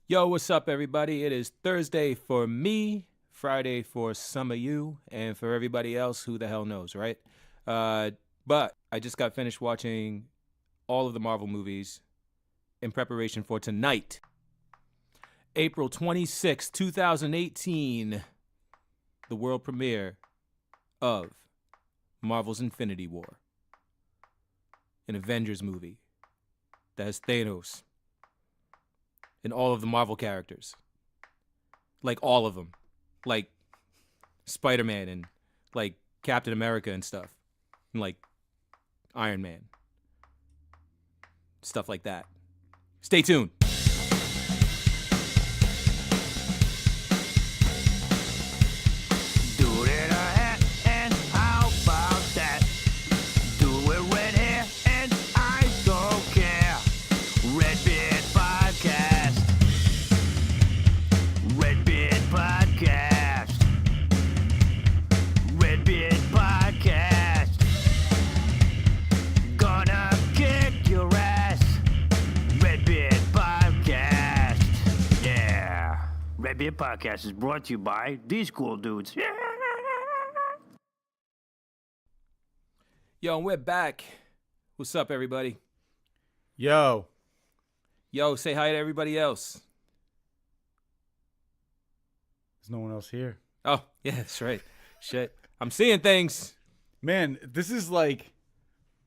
Yo, what's up, everybody? It is Thursday for me, Friday for some of you, and for everybody else, who the hell knows, right? But I just got finished watching all of the Marvel movies in preparation for tonight, April 26, 2018, the world premiere of Marvel's Infinity War, an Avengers movie that has Thanos and all of the Marvel characters. Like all of them. Like Spider-Man and like Captain America and stuff. And like Iron Man. Stuff like that. Stay tuned. Do it in a hat, and how about that? Do it red hair, and I don't care. Redbeard Podcast. Redbeard Podcast. Redbeard Podcast. Gonna kick your ass. Redbeard Podcast. Yeah. Redbeard Podcast is brought to you by these cool dudes. Yeah. Yo, and we're back. What's up, everybody? Yo, Yo, say hi to everybody else. there's no one else here. Oh, yeah, that's right. Shit. I'm seeing things. Man, this is like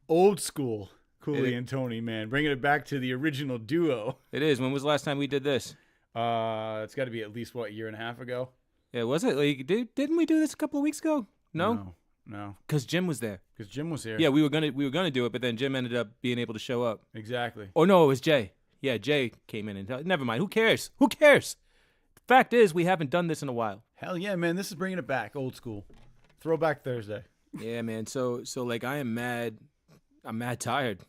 old school Cooley It- and Tony, man. Bringing it back to the original duo. It is. When was the last time we did this? It's got to be at least, what, a year and a half ago? Yeah, was it? Like, didn't we do this a couple of weeks ago? No? No. Because Jim was there. Because Jim was here. Yeah, we were gonna do it, but then Jim ended up being able to show up. Exactly. Oh no, it was Jay. Yeah, Jay came in and never mind. Who cares? Who cares? The fact is, we haven't done this in a while. Hell yeah, man. This is bringing it back. Old school. Throwback Thursday. Yeah, man. So like, I am mad. I'm mad tired.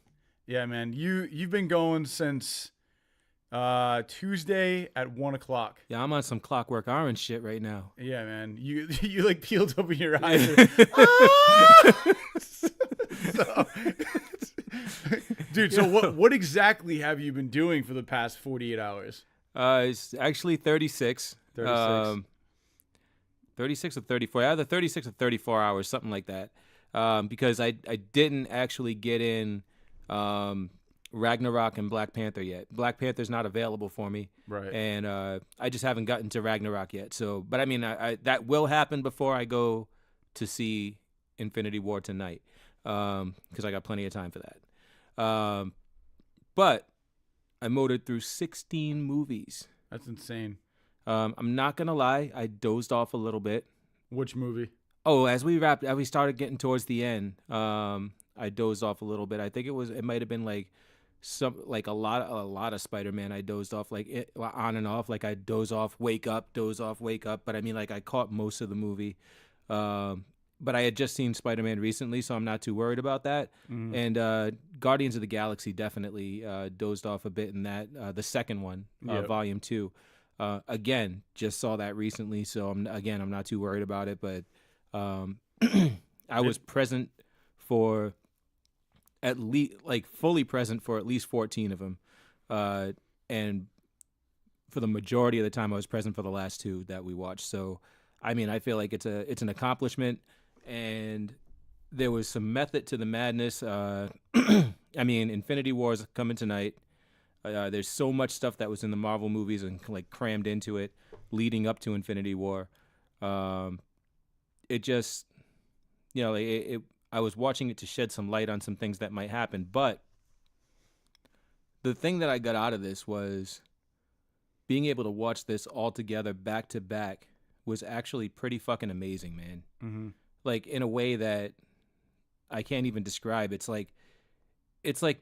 Yeah, man. You've been going since Tuesday at 1 o'clock. Yeah, I'm on some Clockwork Orange shit right now. Yeah, man. You like peeled over your eyes. So- dude, so what exactly have you been doing for the past 48 hours? It's actually 36. 36. 36 or 34. Either 36 or 34 hours, something like that. Because I didn't actually get in Ragnarok and Black Panther yet. Black Panther's not available for me. Right. And I just haven't gotten to Ragnarok yet. So, but I mean, I that will happen before I go to see Infinity War tonight, because I got plenty of time for that. But I motored through 16 movies. That's insane. I'm not gonna lie, I dozed off a little bit. Which movie? Oh, as we started getting towards the end, I dozed off a little bit. I think it might have been like a lot of Spider-Man. I dozed off on and off. Like I doze off, wake up, doze off, wake up. But I mean, like I caught most of the movie. But I had just seen Spider-Man recently, so I'm not too worried about that. Mhm. And Guardians of the Galaxy definitely dozed off a bit in that, the second one, Yep. Volume 2. Again, just saw that recently, so I'm not too worried about it. But I was present for at least, like, fully present for at least 14 of them. And for the majority of the time, I was present for the last two that we watched. So, I mean, I feel like it's an accomplishment, and there was some method to the madness. I mean, Infinity War is coming tonight. There's so much stuff that was in the Marvel movies and like crammed into it leading up to Infinity War. It just, I was watching it to shed some light on some things that might happen. But the thing that I got out of this was being able to watch this all together back to back was actually pretty fucking amazing, man. Mm-hmm. Like in a way that I can't even describe. It's like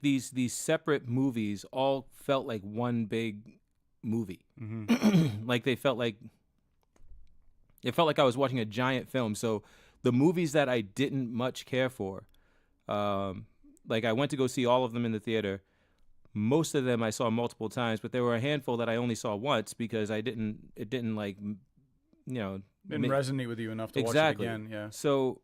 these separate movies all felt like one big movie. Mm-hmm. Like it felt like I was watching a giant film. So the movies that I didn't much care for, like I went to go see all of them in the theater. Most of them I saw multiple times, but there were a handful that I only saw once because it didn't like, Didn't resonate with you enough to watch it again. Yeah. So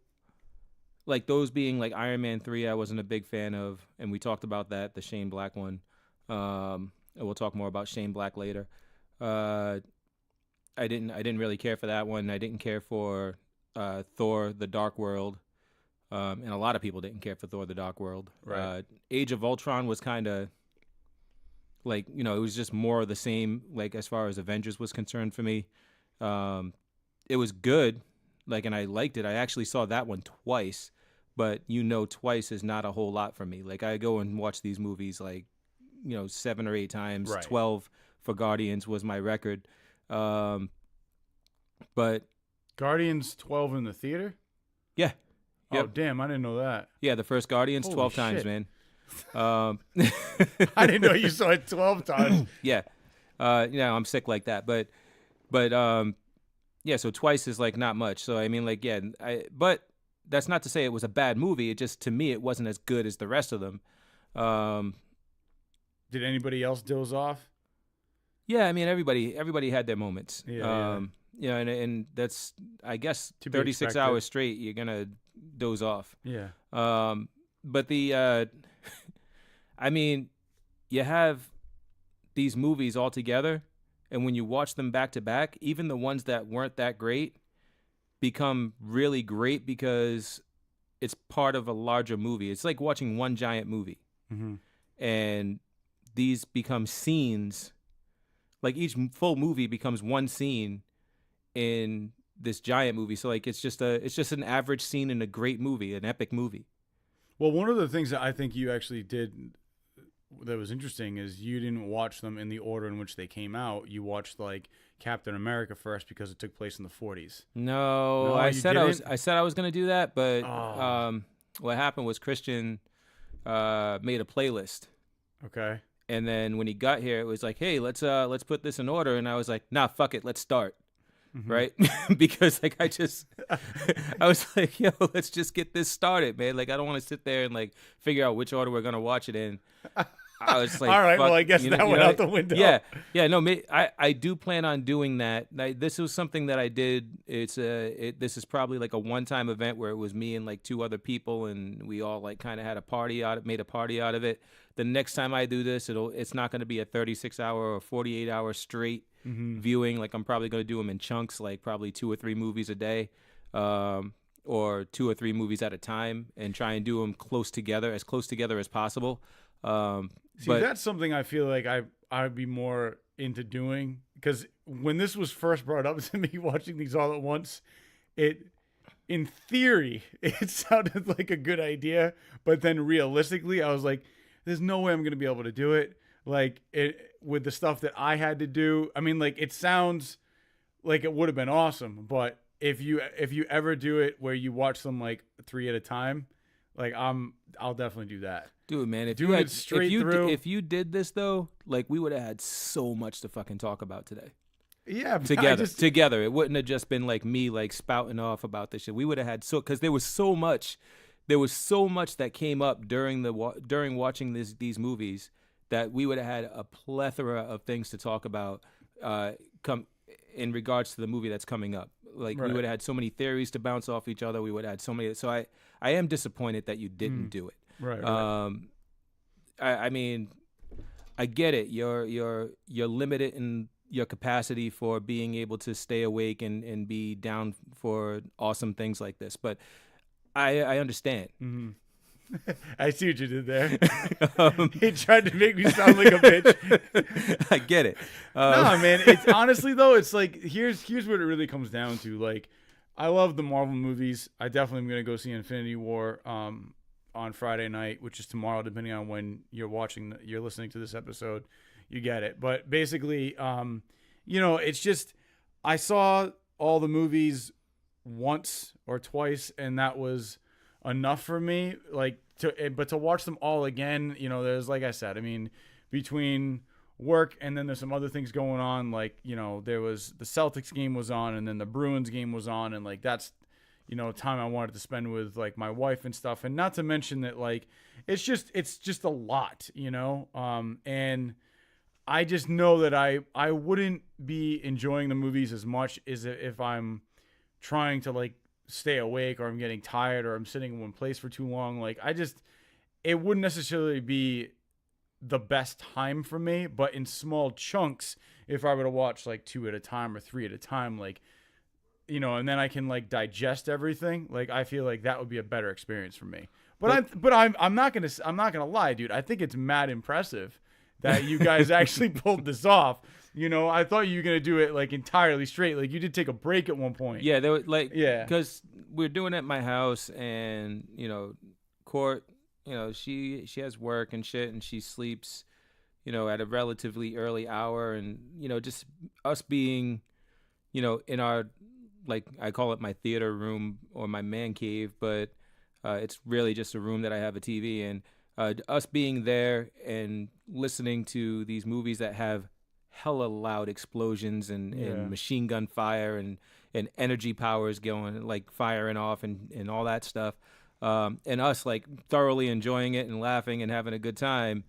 like those being like Iron Man 3, I wasn't a big fan of, and we talked about that, the Shane Black one. And we'll talk more about Shane Black later. Uh, I didn't really care for that one. I didn't care for Thor: The Dark World, and a lot of people didn't care for Thor: The Dark World. Right. Age of Ultron was kind of like, it was just more of the same. Like as far as Avengers was concerned for me, it was good. Like, and I liked it. I actually saw that one twice, but twice is not a whole lot for me. Like I go and watch these movies like 7 or 8 times. Right. 12 for Guardians was my record. But Guardians 12 in the theater? yeah. Oh, Yep. damn. I didn't know that. Yeah, the first Guardians, Holy 12 times, shit. man. I didn't know you saw it 12 times. Yeah. I'm sick like that. But yeah, so twice is like not much. So I mean, like, yeah, but that's not to say it was a bad movie. It just, to me, it wasn't as good as the rest of them. Did anybody else doze off? Yeah, I mean, everybody had their moments. Yeah. And that's, I guess, To be 36 expected. hours straight, you're gonna doze off. Yeah. But I mean, you have these movies all together, and when you watch them back to back, even the ones that weren't that great become really great because it's part of a larger movie. It's like watching one giant movie, Mm-hmm. and these become scenes. Like each full movie becomes one scene in this giant movie. So like it's just an average scene in a great movie, an epic movie. Well, one of the things that I think you actually did that was interesting is you didn't watch them in the order in which they came out. You watched like Captain America first because it took place in the 40s. No, No, I you said didn't? I said I was going to do that, but Oh. what happened was Christian made a playlist. Okay. And then when he got here, it was like, "Hey, let's put this in order." And I was like, "Nah, fuck it, let's start." Mm-hmm. Right? Because like I was like, "Yo, let's just get this started, man." Like I don't want to sit there and like figure out which order we're gonna watch it in. I was like, All right, fuck, well, I guess that went out the window. Yeah. No, I do plan on doing that. This was something that I did. This is probably like a one-time event where it was me and like 2 other people, and we all like kind of had made a party out of it. The next time I do this, it's not going to be a 36-hour or 48-hour straight viewing. Like I'm probably going to do them in chunks, like probably 2 or 3 movies a day, or 2 or 3 movies at a time, and try and do them as close together as possible. See, But that's something I feel like I'd be more into doing, because when this was first brought up to me, watching these all at once, in theory, it sounded like a good idea, but then realistically, I was like, there's no way I'm going to be able to do it. Like with the stuff that I had to do. I mean, like it sounds like it would have been awesome, but if you ever do it where you watch them like 3 at a time, like I'll definitely do that. dude, man, Doing it straight through. if you did this though, like we would have had so much to fucking talk about today. Yeah, but Together. It wouldn't have just been like me like spouting off about this shit. We would have had because there was so much that came up during watching these movies that we would have had a plethora of things to talk about come in regards to the movie that's coming up. Like Right. we would have had so many theories to bounce off each other. We would have had so many. So I am disappointed that you didn't do it. Right. I mean, I get it. You're limited in your capacity for being able to stay awake and be down for awesome things like this, but I understand. Mm-hmm. I see what you did there. He tried to make me sound like a bitch. I get it. No, man. It's honestly though, it's like here's what it really comes down to. Like, I love the Marvel movies. I definitely am gonna go see Infinity War on Friday night, which is tomorrow, depending on when you're listening to this episode. You get it. But basically, it's just I saw all the movies once or twice, and that was enough for me. But to watch them all again, there's, like I said, I mean, between work and then there's some other things going on. Like, there was the Celtics game was on, and then the Bruins game was on, and like that's time I wanted to spend with like my wife and stuff. And not to mention that like it's just a lot, and I just know that I wouldn't be enjoying the movies as much as if I'm trying to like stay awake, or I'm getting tired, or I'm sitting in one place for too long. Like it wouldn't necessarily be the best time for me, but in small chunks. If I were to watch like 2 at a time or 3 at a time, like, you know, and then I can like digest everything. Like, I feel like that would be a better experience for me. But I'm not gonna lie, dude. I think it's mad impressive that you guys actually pulled this off. You know, I thought you were gonna do it like entirely straight. Like, you did take a break at one point. Yeah, they were like, Yeah. because we're doing it at my house, and Court, she has work and shit, and she sleeps, at a relatively early hour, and just us being, in our, like, I call it my theater room or my man cave, but it's really just a room that I have a TV in. Us being there and listening to these movies that have hella loud explosions and machine gun fire and energy powers going, like, firing off and all that stuff, and us like thoroughly enjoying it and laughing and having a good time.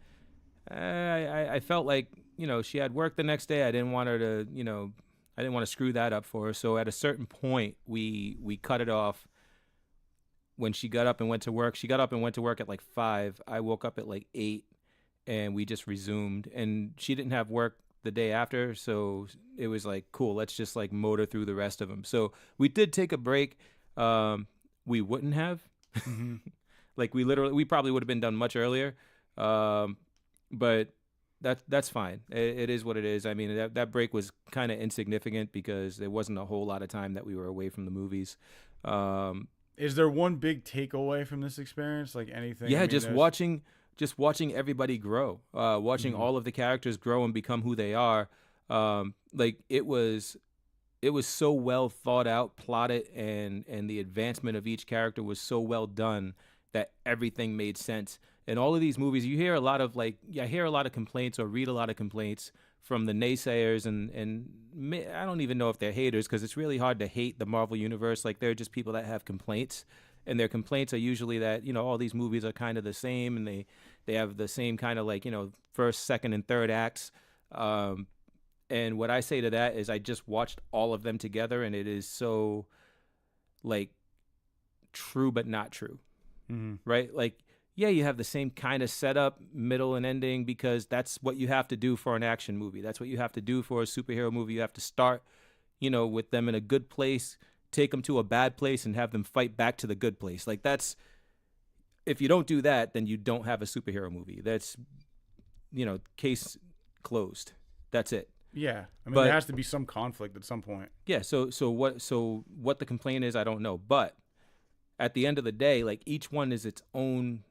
I felt like she had work the next day. I didn't want her to I didn't want to screw that up for her. So at a certain point, we cut it off. When she got up and went to work, she got up and went to work at like 5. I woke up at like 8, and we just resumed. And she didn't have work the day after, so it was like, cool, let's just like motor through the rest of them. So we did take a break. We wouldn't have. Like, we probably would have been done much earlier. But that's fine. It is what it is. I mean, that break was kind of insignificant because there wasn't a whole lot of time that we were away from the movies. Is there one big takeaway from this experience? Like, anything? Yeah, I mean, just watching everybody grow, watching all of the characters grow and become who they are. Like, it was so well thought out, plotted, and the advancement of each character was so well done that everything made sense. In all of these movies, you hear a lot of complaints or read a lot of complaints from the naysayers, and I don't even know if they're haters, because it's really hard to hate the Marvel Universe. Like, they're just people that have complaints, and their complaints are usually that, all these movies are kind of the same, and they have the same kind of, like, first, second, and third acts. And what I say to that is I just watched all of them together, and it is so, like, true but not true, right? Like, yeah, you have the same kind of setup, middle, and ending, because that's what you have to do for an action movie. That's what you have to do for a superhero movie. You have to start, with them in a good place, take them to a bad place, and have them fight back to the good place. Like, that's, if you don't do that, then you don't have a superhero movie. That's, case closed. That's it. Yeah, I mean, there has to be some conflict at some point. Yeah. So what the complaint is, I don't know, but at the end of the day, like, each one is its own.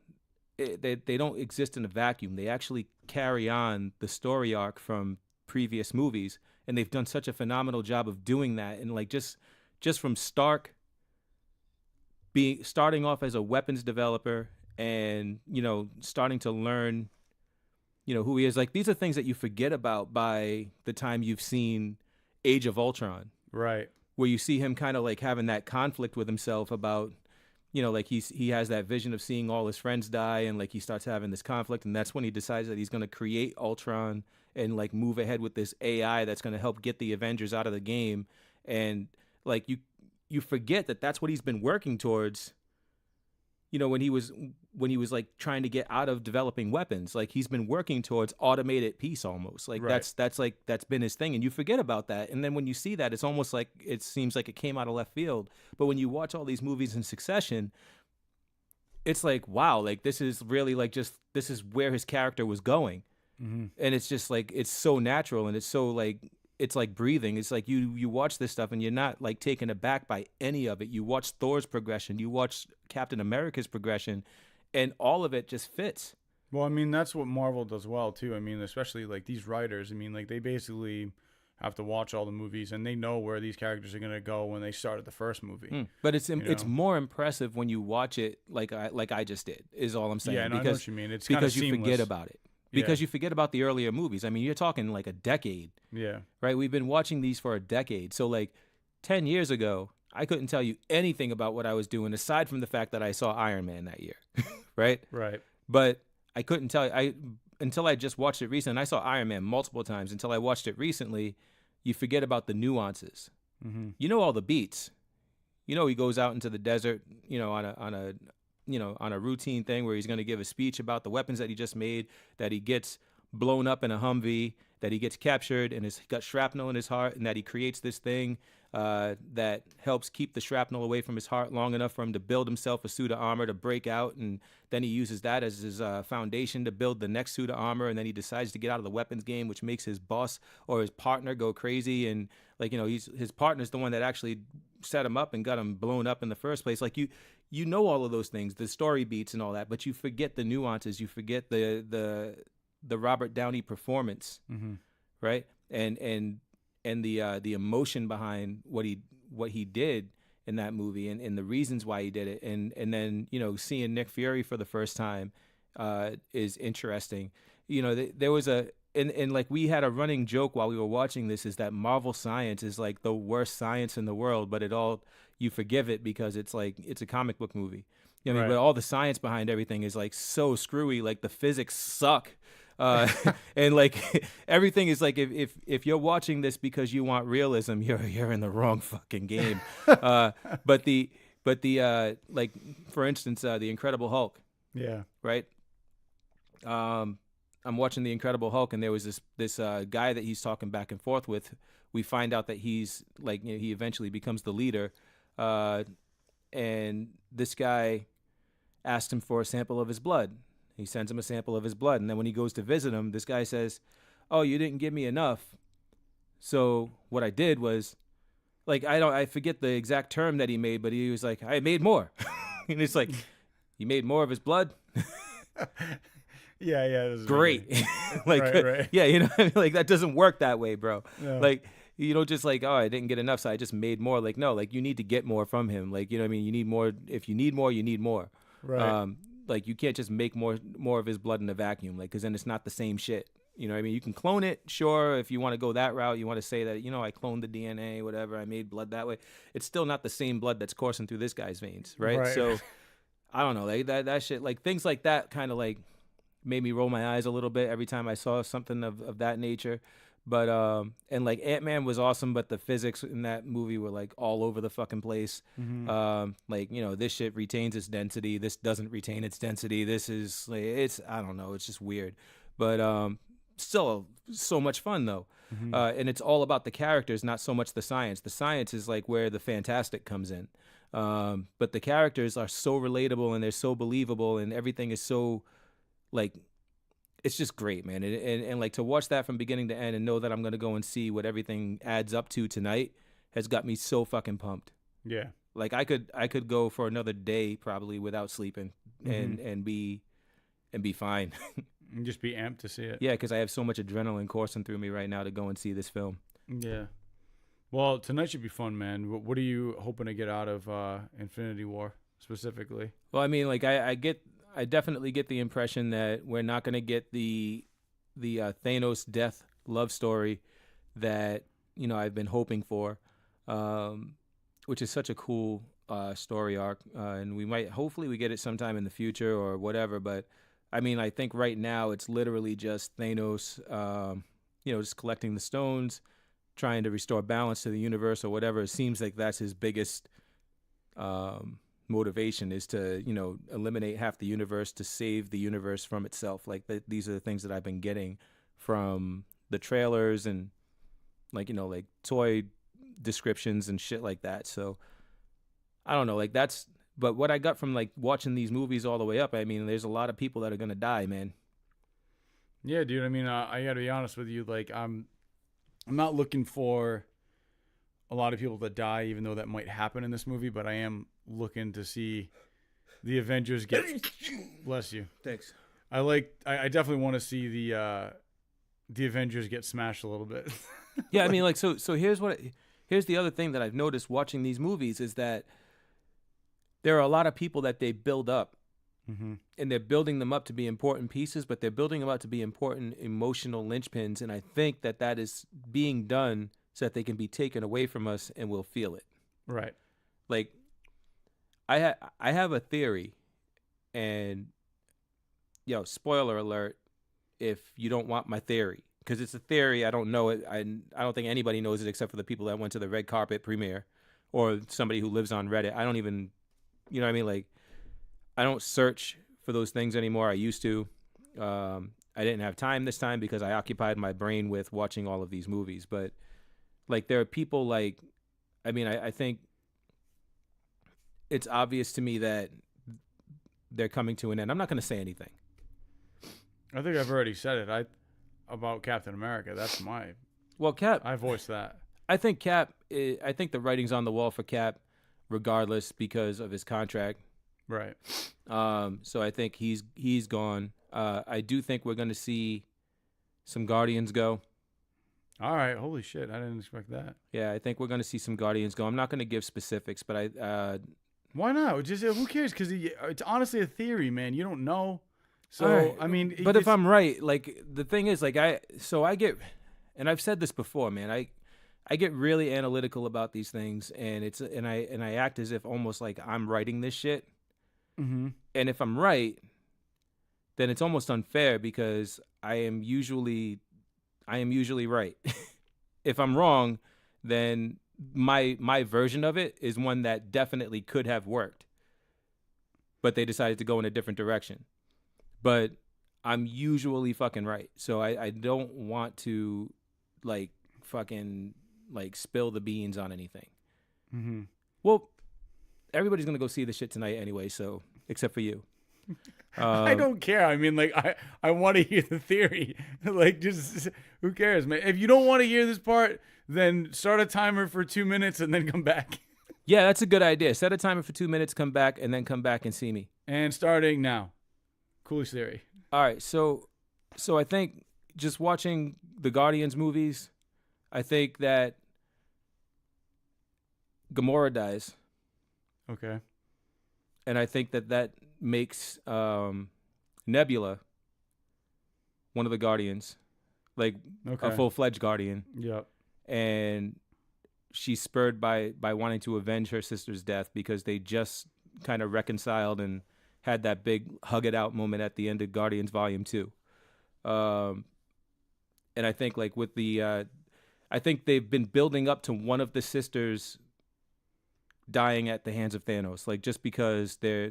They don't exist in a vacuum. They actually carry on the story arc from previous movies, and they've done such a phenomenal job of doing that. And, like, just from Stark starting off as a weapons developer, and starting to learn, who he is. Like, these are things that you forget about by the time you've seen Age of Ultron, right? Where you see him kind of like having that conflict with himself about. Like, he has that vision of seeing all his friends die, and, like, he starts having this conflict, and that's when he decides that he's going to create Ultron and, like, move ahead with this AI that's going to help get the Avengers out of the game. And, like, you forget that that's what he's been working towards. When he was like trying to get out of developing weapons, like, he's been working towards automated peace almost. Like, right. that's been his thing, and you forget about that. And then when you see that, it's almost like it seems like it came out of left field. But when you watch all these movies in succession, it's like, wow, like, this is really like this is where his character was going. And it's just like, it's so natural, and it's so like, it's like breathing. It's like you watch this stuff and you're not like taken aback by any of it. You watch Thor's progression, you watch Captain America's progression, and all of it just fits. Well, I mean, that's what Marvel does well too. I mean, especially like these writers. I mean, like, they basically have to watch all the movies, and they know where these characters are gonna go when they started the first movie. But it's more impressive when you watch it like I just did. Is all I'm saying. Yeah, and because, I know what you mean. It's because you forget about it. Because you forget about the earlier movies. I mean, you're talking like a decade. Yeah. Right? We've been watching these for a decade. So, like, 10 years ago, I couldn't tell you anything about what I was doing aside from the fact that I saw Iron Man that year. Right? Right. But I couldn't tell you. Until I just watched it recently. I saw Iron Man multiple times. Until I watched it recently, you forget about the nuances. You know all the beats. He goes out into the desert, on on a routine thing where he's going to give a speech about the weapons that he just made, that he gets blown up in a Humvee, that he gets captured and has got shrapnel in his heart, and that he creates this thing that helps keep the shrapnel away from his heart long enough for him to build himself a suit of armor to break out, and then he uses that as his foundation to build the next suit of armor, and then he decides to get out of the weapons game, which makes his boss or his partner go crazy, and his partner's the one that actually set him up and got him blown up in the first place. Like you know all of those things, the story beats and all that, but you forget the nuances, you forget the Robert Downey performance, right? And the emotion behind what he did in that movie, and the reasons why he did it, and then seeing Nick Fury for the first time is interesting. There was and like we had a running joke while we were watching this, is that Marvel science is like the worst science in the world, but you forgive it because it's a comic book movie. Right. But all the science behind everything is like so screwy, like the physics suck. And like everything is like, if you're watching this because you want realism, you're in the wrong fucking game. But the like, for instance, the Incredible Hulk. Yeah. Right. I'm watching the Incredible Hulk, and there was this guy that he's talking back and forth with. We find out that he's like, he eventually becomes the leader, and this guy asked him for a sample of his blood. He sends him a sample of his blood, and then when he goes to visit him, this guy says, "Oh, you didn't give me enough. So what I did was, like, I forget the exact term that he made, but he was like, I made more." And it's like, you made more of his blood? Yeah. Great. Like, right. Yeah, what I mean? Like, that doesn't work that way, bro. No. Like, you don't just like, oh, I didn't get enough, so I just made more. Like, no, like, you need to get more from him. Like, you know what I mean? You need more. If you need more, you need more. Right. Like, you can't just make more of his blood in a vacuum, like, because then it's not the same shit. You know what I mean? You can clone it, sure, if you want to go that route. You want to say that, I cloned the DNA, whatever, I made blood that way. It's still not the same blood that's coursing through this guy's veins, right? So, I don't know, like, that shit, like, things like that kind of, like, made me roll my eyes a little bit every time I saw something of that nature. But and like Ant-Man was awesome, but the physics in that movie were like all over the fucking place. Like, this shit retains its density, this doesn't retain its density. This is like, I don't know, it's just weird. But still so much fun though. And it's all about the characters, not so much the science. The science is like where the fantastic comes in. But the characters are so relatable, and they're so believable, and everything is so like, it's just great, man. And like, to watch that from beginning to end and know that I'm going to go and see what everything adds up to tonight has got me so fucking pumped. Yeah. Like, I could go for another day probably without sleeping and be fine. And just be amped to see it. Yeah, because I have so much adrenaline coursing through me right now to go and see this film. Yeah. Well, tonight should be fun, man. What are you hoping to get out of Infinity War specifically? Well, I mean, like, I definitely get the impression that we're not going to get the Thanos death love story that I've been hoping for, which is such a cool story arc, and hopefully we get it sometime in the future or whatever. But I mean, I think right now it's literally just Thanos, just collecting the stones, trying to restore balance to the universe or whatever. It seems like that's his biggest motivation, is to eliminate half the universe to save the universe from itself. Like, these are the things that I've been getting from the trailers and like toy descriptions and shit like that. So I don't know, like, but what I got from like watching these movies all the way up, I mean, there's a lot of people that are gonna die, man. Yeah, dude. I mean, I gotta be honest with you. Like, I'm not looking for a lot of people to die, even though that might happen in this movie, but I am looking to see the Avengers get bless you. Thanks. I definitely want to see the Avengers get smashed a little bit. Yeah, I mean, like, so here's the other thing that I've noticed watching these movies is that there are a lot of people that they build up, and they're building them up to be important pieces, but they're building them up to be important emotional linchpins, and I think that is being done so that they can be taken away from us and we'll feel it. Right. Like, I have a theory, and spoiler alert if you don't want my theory, because it's a theory. I don't know it. I don't think anybody knows it except for the people that went to the red carpet premiere or somebody who lives on Reddit. I don't even, you know what I mean? Like, I don't search for those things anymore. I used to. I didn't have time this time because I occupied my brain with watching all of these movies. But like, there are people like, I mean, I think it's obvious to me that they're coming to an end. I'm not going to say anything. I think I've already said it. About Captain America. That's my. Well, Cap. I voiced that. I think Cap. I think the writing's on the wall for Cap, regardless, because of his contract. Right. So I think he's gone. I do think we're going to see some Guardians go. All right. Holy shit! I didn't expect that. Yeah, I think we're going to see some Guardians go. I'm not going to give specifics, but Why not? Just who cares? Because it's honestly a theory, man. You don't know. So right. I mean, but if I'm right, like the thing is, like I get, and I've said this before, man. I get really analytical about these things, and I act as if almost like I'm writing this shit. Mm-hmm. And if I'm right, then it's almost unfair because I am usually right. If I'm wrong, then my version of it is one that definitely could have worked, but they decided to go in a different direction. But I'm usually fucking right, so I don't want to like fucking like spill the beans on anything. Mm-hmm. Well, everybody's gonna go see the shit tonight anyway, so except for you. I don't care. I mean, like I want to hear the theory. Like, just who cares, man? If you don't want to hear this part, then start a timer for 2 minutes and then come back. Yeah, that's a good idea. Set a timer for 2 minutes, come back, and then come back and see me. And starting now. Coolest theory. All right, so I think just watching the Guardians movies, I think that Gamora dies, Okay. and I think that makes Nebula one of the Guardians, like Okay. a full-fledged Guardian, Yep. and she's spurred by wanting to avenge her sister's death because they just kind of reconciled and had that big hug it out moment at the end of Guardians Volume 2. And I think like with the I think they've been building up to one of the sisters dying at the hands of Thanos, like just because they're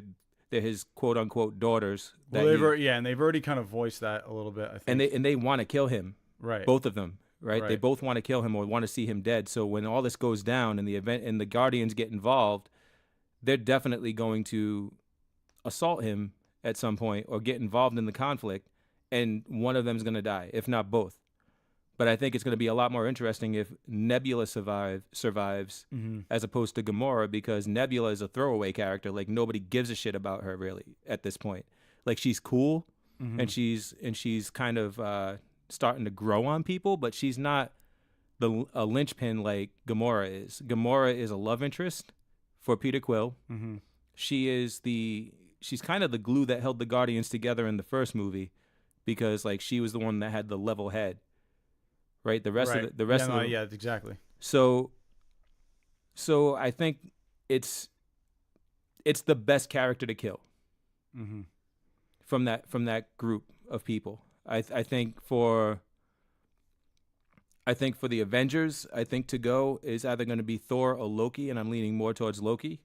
his quote unquote daughters. Well, and they've already kind of voiced that a little bit, I think. And they want to kill him. Right. Both of them, right? They Right. both want to kill him or want to see him dead. So when all this goes down and the event and the Guardians get involved, they're definitely going to assault him at some point or get involved in the conflict, and one of them's going to die, if not both. But I think it's going to be a lot more interesting if Nebula survives Mm-hmm. as opposed to Gamora, because Nebula is a throwaway character. Like, nobody gives a shit about her really at this point. Like, she's cool, Mm-hmm. and she's kind of starting to grow on people, but she's not a linchpin like Gamora is. Gamora is a love interest for Peter Quill. Mm-hmm. She's kind of the glue that held the Guardians together in the first movie, because like she was the one that had the level head, right? The rest of the rest of the, yeah, exactly. So I think it's the best character to kill Mm-hmm. from that group of people. I think for the Avengers, I think to go is either going to be Thor or Loki, and I'm leaning more towards Loki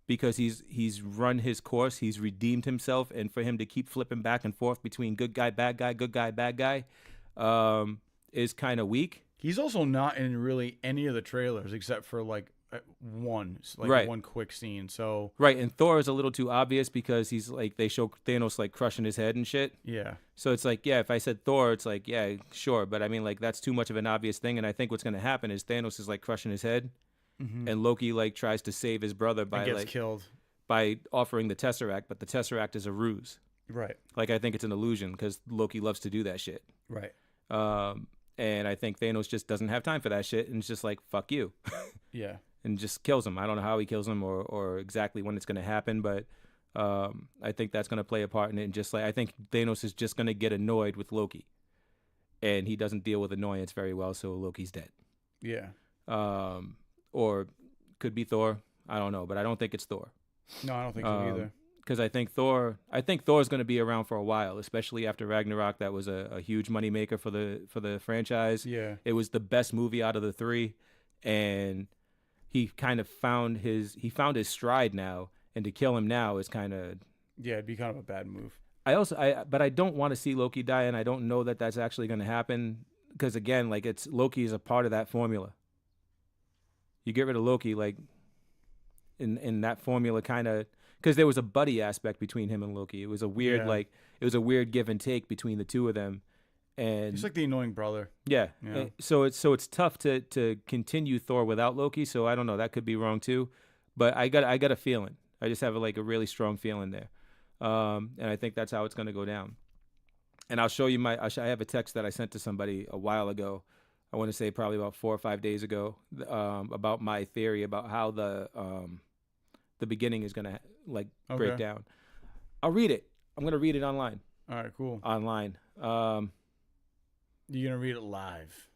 because he's run his course, he's redeemed himself, and for him to keep flipping back and forth between good guy, bad guy, is kind of weak. He's also not in really any of the trailers except for like one quick scene. So right, and Thor is a little too obvious because he's like, they show Thanos like crushing his head and shit. yeah, So it's like, yeah, if I said Thor, it's like, yeah, sure, but I mean, like, that's too much of an obvious thing, and I think what's going to happen is Thanos is like crushing his head, mm-hmm. and Loki like tries to save his brother by and gets like killed. by offering the Tesseract, but the Tesseract is a ruse. Right, Like, I think it's an illusion because Loki loves to do that shit. right. And I think Thanos just doesn't have time for that shit, and it's just like, fuck you. Yeah, And just kills him. I don't know how he kills him or exactly when it's going to happen, but I think that's going to play a part in it. And just like, I think Thanos is just going to get annoyed with Loki, and he doesn't deal with annoyance very well, so Loki's dead. yeah. Or could be Thor. I don't know, but I don't think it's Thor. No, I don't think so either. Because I think Thor's going to be around for a while, especially after Ragnarok. That was a huge moneymaker for the franchise. Yeah, It was the best movie out of the three, and he kind of found his stride now, and to kill him now is kind of Yeah, it'd be kind of a bad move. But I don't want to see Loki die, and I don't know that that's actually going to happen because again, like it's Loki is a part of that formula. You get rid of Loki, like in that formula, kind of because there was a buddy aspect between him and Loki. It was a weird it was a weird give and take between the two of them, and He's like the annoying brother. yeah. Yeah. So it's tough to continue Thor without Loki. So I don't know. That could be wrong too, but I got a feeling. I just have like a really strong feeling there, and I think that's how it's going to go down. And I'll show you I have a text that I sent to somebody a while ago. I want to say probably about 4 or 5 days ago, about my theory about how the beginning is going to break down. I'll read it. I'm going to read it online. All right, cool. Online. You're gonna read it live.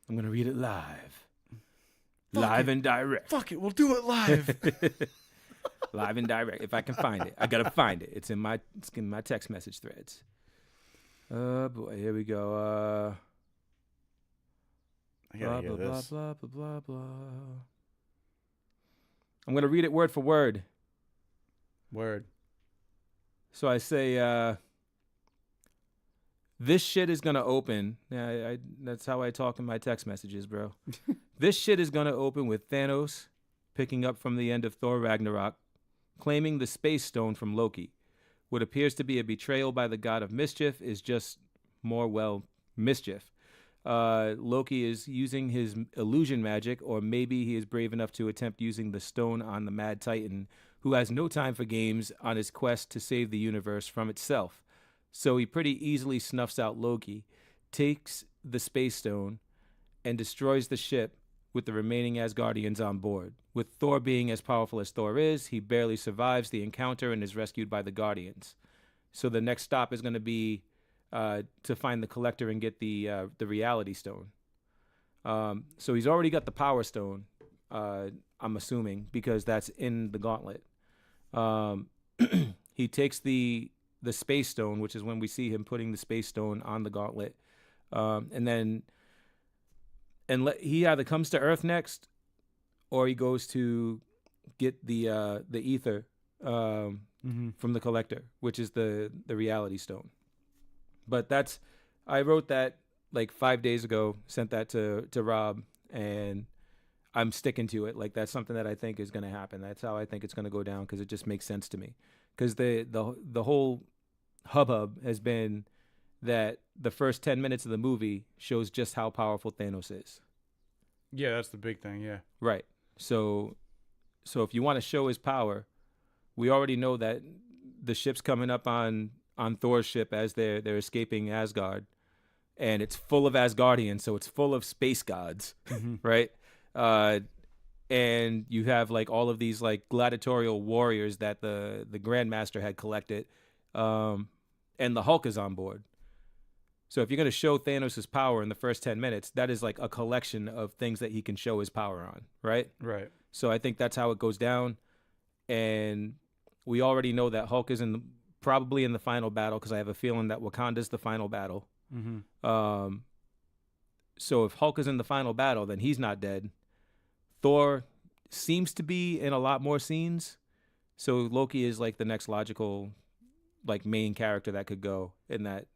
I'm going to read it live. Live and direct. Fuck it, we'll do it live. Live and direct. If I can find it, I gotta find it. It's in my text message threads. Boy, here we go. I gotta hear blah, this. blah, blah, blah, blah, blah. I'm gonna read it word for word. Word. So I say, this shit is gonna open. Yeah, that's how I talk in my text messages, bro. This shit is gonna open with Thanos picking up from the end of Thor Ragnarok, claiming the Space Stone from Loki. What appears to be a betrayal by the god of mischief is just more, mischief. Loki is using his illusion magic, or maybe he is brave enough to attempt using the stone on the Mad Titan, who has no time for games on his quest to save the universe from itself. So he pretty easily snuffs out Loki, takes the Space Stone, and destroys the ship with the remaining Asgardians on board. With Thor being as powerful as Thor is, he barely survives the encounter and is rescued by the Guardians. So the next stop is going to be to find the Collector and get the Reality Stone. So he's already got the Power Stone, I'm assuming, because that's in the Gauntlet. He takes the Space Stone, which is when we see him putting the Space Stone on the Gauntlet, and then he either comes to Earth next, or he goes to get the ether from the Collector, which is the Reality Stone. But I wrote that like 5 days ago, sent that to Rob, and I'm sticking to it. Like that's something that I think is going to happen. That's how I think it's going to go down, because it just makes sense to me. Because the whole hubbub has been that the first 10 minutes of the movie shows just how powerful Thanos is. Yeah, that's the big thing. Yeah. Right. So if you want to show his power, we already know that the ship's coming up on Thor's ship as they're escaping Asgard, and it's full of Asgardians, so it's full of space gods, right? And you have like all of these like gladiatorial warriors that the Grandmaster had collected, and the Hulk is on board. So if you're going to show Thanos' power in the first 10 minutes, that is like a collection of things that he can show his power on, right? Right. So I think that's how it goes down. And we already know that Hulk is probably in the final battle, because I have a feeling that Wakanda's the final battle. Mm-hmm. So if Hulk is in the final battle, then he's not dead. Thor seems to be in a lot more scenes. So Loki is like the next logical like main character that could go in that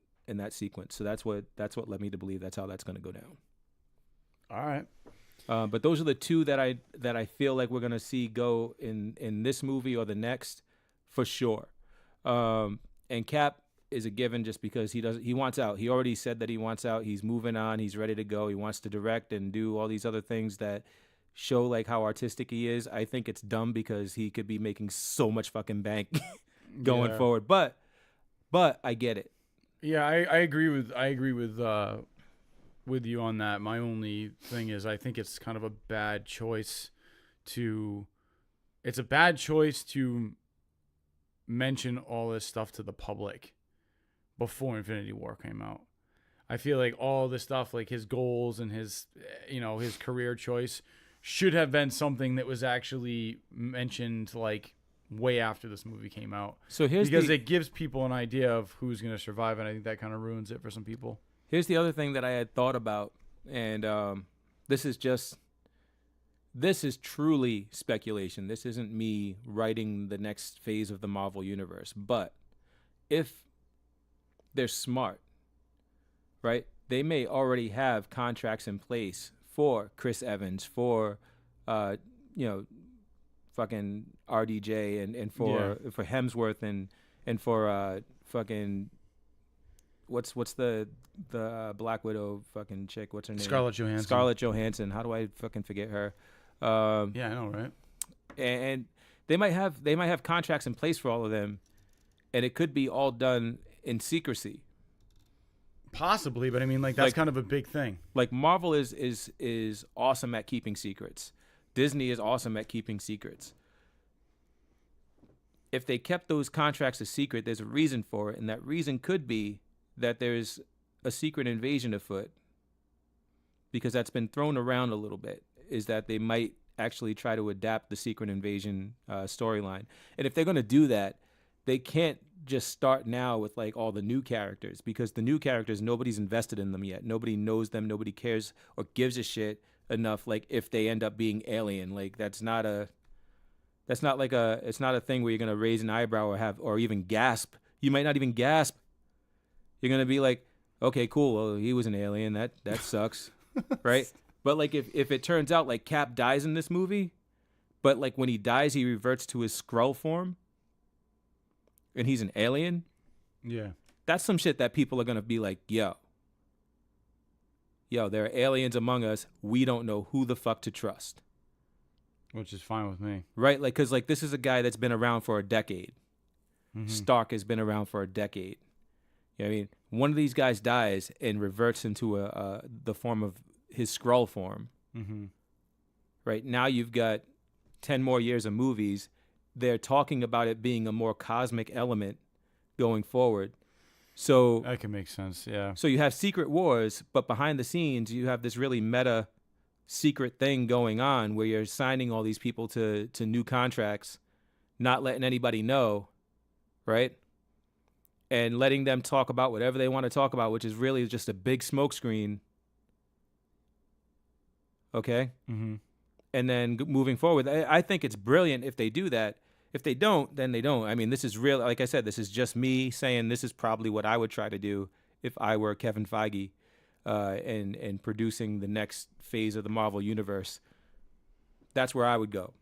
sequence. So that's what led me to believe that's how that's going to go down. All right. But those are the two that I feel like we're going to see go in this movie or the next for sure. And Cap is a given just because he wants out. He already said that he wants out. He's moving on. He's ready to go. He wants to direct and do all these other things that show like how artistic he is. I think it's dumb because he could be making so much fucking bank going forward. But I get it. Yeah, I agree with you on that. My only thing is I think it's kind of a bad choice to mention all this stuff to the public before Infinity War came out. I feel like all this stuff, like his goals and his career choice, should have been something that was actually mentioned like way after this movie came out. So it gives people an idea of who's going to survive, and I think that kind of ruins it for some people. Here's the other thing that I had thought about, and this is just this is truly speculation. This isn't me writing the next phase of the Marvel universe. But if they're smart, right? They may already have contracts in place for Chris Evans, for you know, fucking RDJ, and for Hemsworth, and for fucking what's the Black Widow fucking chick? What's her name? Scarlett Johansson. Scarlett Johansson. How do I fucking forget her? Yeah, I know, right? And they might have contracts in place for all of them, and it could be all done in secrecy. Possibly, but I mean, like, that's kind of a big thing. Like, Marvel is awesome at keeping secrets. Disney is awesome at keeping secrets. If they kept those contracts a secret, there's a reason for it, and that reason could be that there's a secret invasion afoot, because that's been thrown around a little bit, is that they might actually try to adapt the secret invasion storyline. And if they're going to do that, they can't just start now with like all the new characters, because the new characters, nobody's invested in them yet. Nobody knows them. Nobody cares or gives a shit enough. Like, if they end up being alien, like it's not a thing where you're going to raise an eyebrow or even gasp. You might not even gasp. You're going to be like, okay, cool. Well, he was an alien. That sucks. Right. But like, if it turns out like Cap dies in this movie, but like when he dies, he reverts to his Skrull form, and he's an alien. Yeah. That's some shit that people are going to be like, yo, there are aliens among us. We don't know who the fuck to trust. Which is fine with me. Right? Like, because like this is a guy that's been around for a decade. Mm-hmm. Stark has been around for a decade. You know what I mean? One of these guys dies and reverts into the form of his Skrull form. Mm-hmm. Right? Now you've got 10 more years of movies. They're talking about it being a more cosmic element going forward. So that can make sense, yeah. So you have Secret Wars, but behind the scenes, you have this really meta secret thing going on where you're signing all these people to new contracts, not letting anybody know, right? And letting them talk about whatever they want to talk about, which is really just a big smokescreen. Okay? Mm-hmm. And then moving forward, I think it's brilliant if they do that. If they don't, then they don't. I mean, this is real. Like I said, this is just me saying this is probably what I would try to do if I were Kevin Feige and producing the next phase of the Marvel Universe. That's where I would go.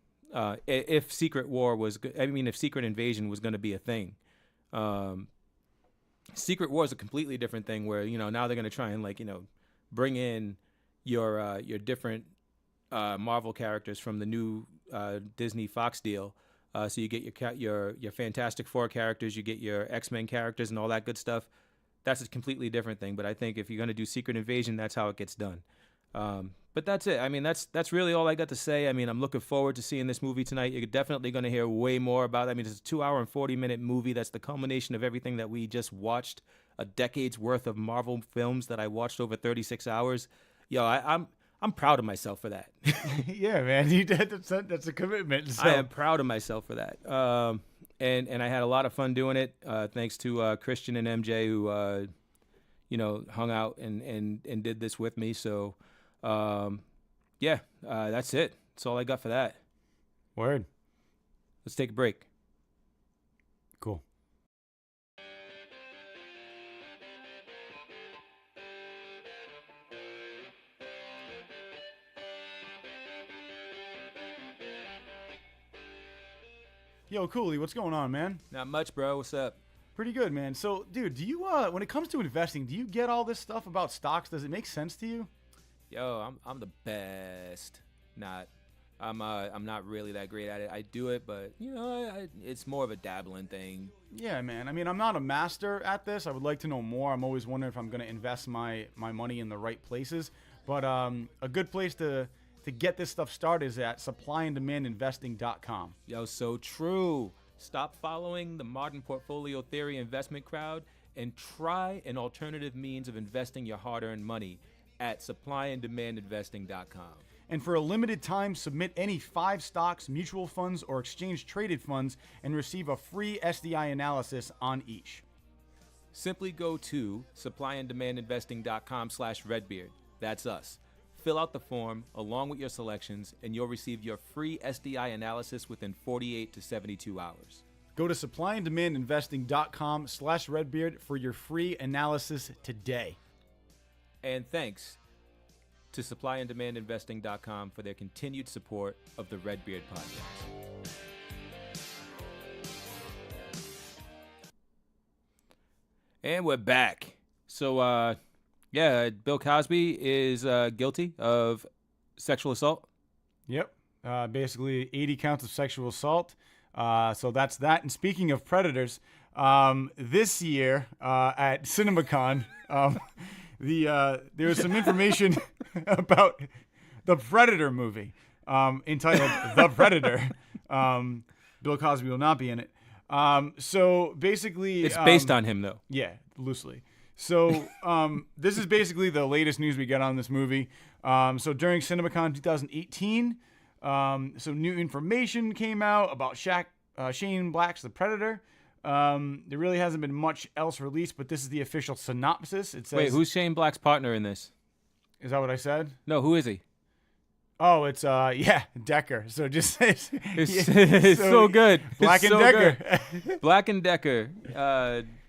If Secret Invasion was going to be a thing. Secret War is a completely different thing where, now they're going to try and bring in your different Marvel characters from the new Disney Fox deal. So you get your Fantastic Four characters, you get your X-Men characters and all that good stuff. That's a completely different thing. But I think if you're going to do Secret Invasion, that's how it gets done. But that's it. I mean, that's really all I got to say. I mean, I'm looking forward to seeing this movie tonight. You're definitely going to hear way more about it. I mean, it's a 2-hour and 40-minute movie. That's the culmination of everything that we just watched, a decade's worth of Marvel films that I watched over 36 hours. Yo, I'm proud of myself for that. Yeah, man, that's a commitment. So. I am proud of myself for that. And I had a lot of fun doing it. Thanks to Christian and MJ who hung out and did this with me. So that's it. That's all I got for that. Word. Let's take a break. Cool. Yo, Cooley, what's going on, man? Not much, bro. What's up? Pretty good, man. So, dude, do you when it comes to investing, do you get all this stuff about stocks? Does it make sense to you? Yo, I'm the best. I'm not really that great at it. I do it, but it's more of a dabbling thing. Yeah, man. I mean, I'm not a master at this. I would like to know more. I'm always wondering if I'm going to invest my money in the right places. But a good place to get this stuff started is at supplyanddemandinvesting.com. Yo, so true. Stop following the modern portfolio theory investment crowd and try an alternative means of investing your hard-earned money at supplyanddemandinvesting.com. And for a limited time, submit any 5 stocks, mutual funds, or exchange-traded funds and receive a free SDI analysis on each. Simply go to supplyandemandinvesting.com/Redbeard. That's us. Fill out the form along with your selections, and you'll receive your free SDI analysis within 48 to 72 hours. Go to supplyanddomandinvesting.com/Redbeard for your free analysis today. And thanks to supplyanddomandinvesting.com for their continued support of the Redbeard podcast. And we're back. So, Bill Cosby is guilty of sexual assault. Yep. Basically 80 counts of sexual assault. So that's that. And speaking of predators, this year at CinemaCon, there was some information about the Predator movie entitled The Predator. Bill Cosby will not be in it. So basically... It's based on him, though. Yeah, loosely. So this is basically the latest news we get on this movie. So during CinemaCon 2018, some new information came out about Shane Black's The Predator. There really hasn't been much else released, but this is the official synopsis. It says, Wait, who's Shane Black's partner in this? Is that what I said? No, who is he? Oh, it's Decker. So just It's so good. Black It's and so Decker. good. Black and Decker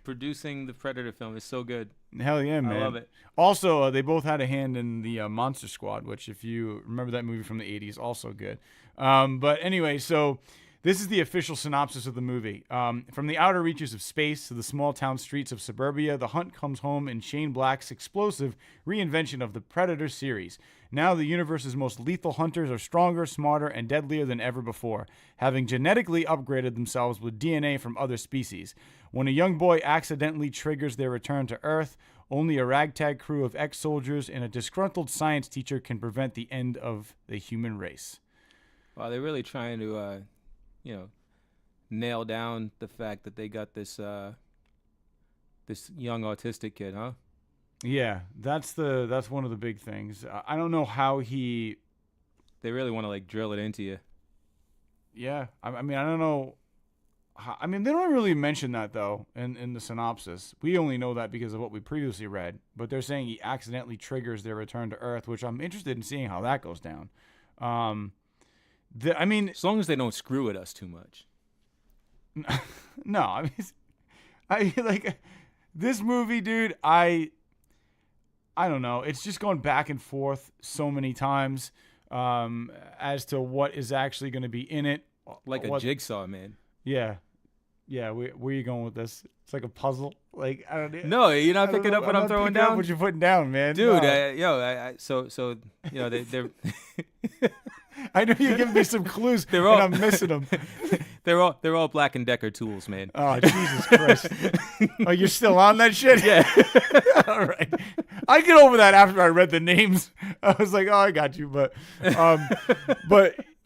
producing the Predator film is so good. Hell yeah, man. I love it. Also, they both had a hand in the Monster Squad, which if you remember that movie from the 80s, also good. But anyway, so this is the official synopsis of the movie. From the outer reaches of space to the small town streets of suburbia, the hunt comes home in Shane Black's explosive reinvention of the Predator series. Now the universe's most lethal hunters are stronger, smarter, and deadlier than ever before, having genetically upgraded themselves with DNA from other species. When a young boy accidentally triggers their return to Earth, only a ragtag crew of ex-soldiers and a disgruntled science teacher can prevent the end of the human race. Wow, they're really trying to, nail down the fact that they got this this young autistic kid, huh? Yeah, that's one of the big things. I don't know how he... They really want to, drill it into you. Yeah, I mean, I don't know... they don't really mention that, though, in the synopsis. We only know that because of what we previously read. But they're saying he accidentally triggers their return to Earth, which I'm interested in seeing how that goes down. As long as they don't screw at us too much. No, this movie, dude, I don't know. It's just going back and forth so many times as to what is actually going to be in it. Like a jigsaw, man. Yeah. Yeah, where are you going with this? It's like a puzzle. I don't know. No, you're not picking up what I'm throwing down? What you're putting down, man. Dude, no. They're... I know you're giving me some clues, and I'm missing them. They're all Black and Decker tools, man. Oh, Jesus Christ. Oh, you're still on that shit? Yeah. All right. I get over that after I read the names. I was like, oh, I got you. But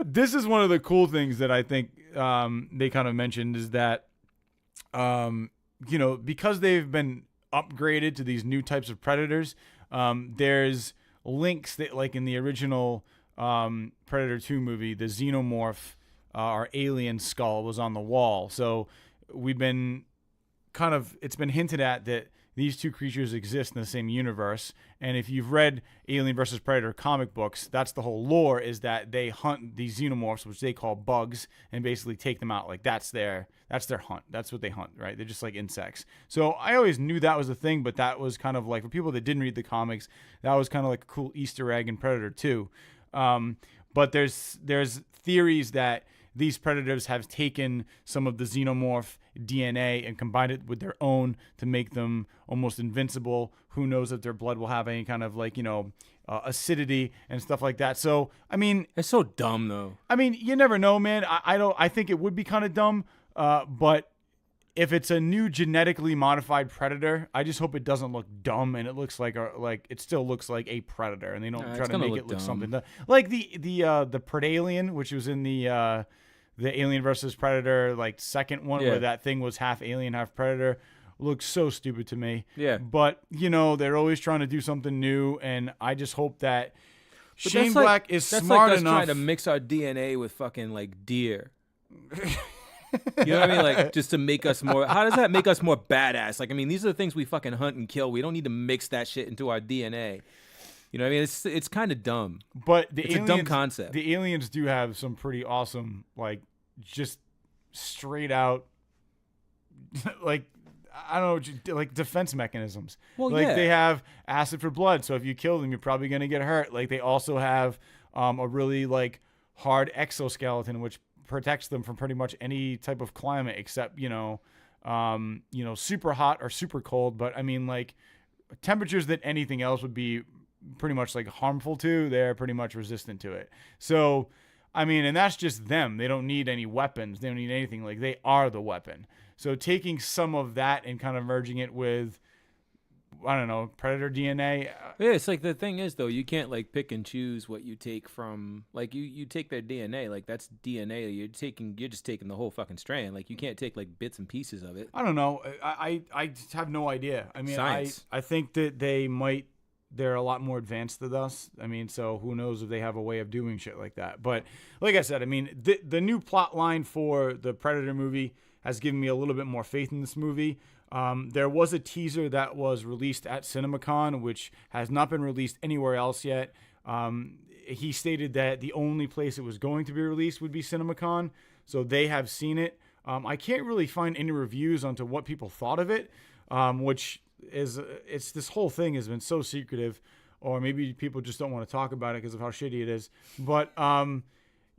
this is one of the cool things that I think they kind of mentioned is that, because they've been upgraded to these new types of predators, there's links that, like in the original Predator 2 movie, the xenomorph or alien skull was on the wall. So we've been it's been hinted at that these two creatures exist in the same universe. And if you've read Alien vs. Predator comic books, that's the whole lore, is that they hunt these xenomorphs, which they call bugs, and basically take them out. Like that's their hunt. That's what they hunt, right? They're just like insects. So I always knew that was a thing, but that was kind of like, for people that didn't read the comics, that was kind of like a cool Easter egg in Predator 2. But there's theories that these predators have taken some of the xenomorph DNA and combined it with their own to make them almost invincible. Who knows if their blood will have any kind of acidity and stuff like that. So, it's so dumb though. You never know, man. I think it would be kind of dumb. But if it's a new genetically modified predator, I just hope it doesn't look dumb and it looks it still looks like a predator, and they don't try to make it look something like the Predalien, which was in the Alien versus Predator second one, where that thing was half alien, half predator. Looks so stupid to me. Yeah. But they're always trying to do something new, and I just hope that Shane Black is smart enough. That's enough. trying to mix our DNA with fucking deer. You know what I mean? Just to make us more... How does that make us more badass? These are the things we fucking hunt and kill. We don't need to mix that shit into our DNA. You know what I mean? It's kind of dumb. But It's a dumb concept. The aliens do have some pretty awesome, like, just straight out, like, I don't know, like defense mechanisms. Well, like yeah. they have acid for blood, so if you kill them, you're probably gonna get hurt. Like they also have a really like hard exoskeleton, which protects them from pretty much any type of climate, except super hot or super cold. But I mean, like temperatures that anything else would be pretty much like harmful to, they're pretty much resistant to it. So, I mean, and that's just them. They don't need any weapons. They don't need anything. Like they are the weapon. So taking some of that and kind of merging it with, I don't know, predator DNA. Yeah, it's like the thing is though, you can't like pick and choose what you take from. Like you take their DNA, like that's DNA. You're just taking the whole fucking strand. Like you can't take like bits and pieces of it. I don't know. I just have no idea. I mean, Science. I think that they're a lot more advanced than us. I mean, so who knows if they have a way of doing shit like that. But like I said, I mean, the new plot line for the Predator movie has given me a little bit more faith in this movie. There was a teaser that was released at CinemaCon, which has not been released anywhere else yet. He stated that the only place it was going to be released would be CinemaCon, so they have seen it. I can't really find any reviews onto what people thought of it, which is this whole thing has been so secretive, or maybe people just don't want to talk about it because of how shitty it is. But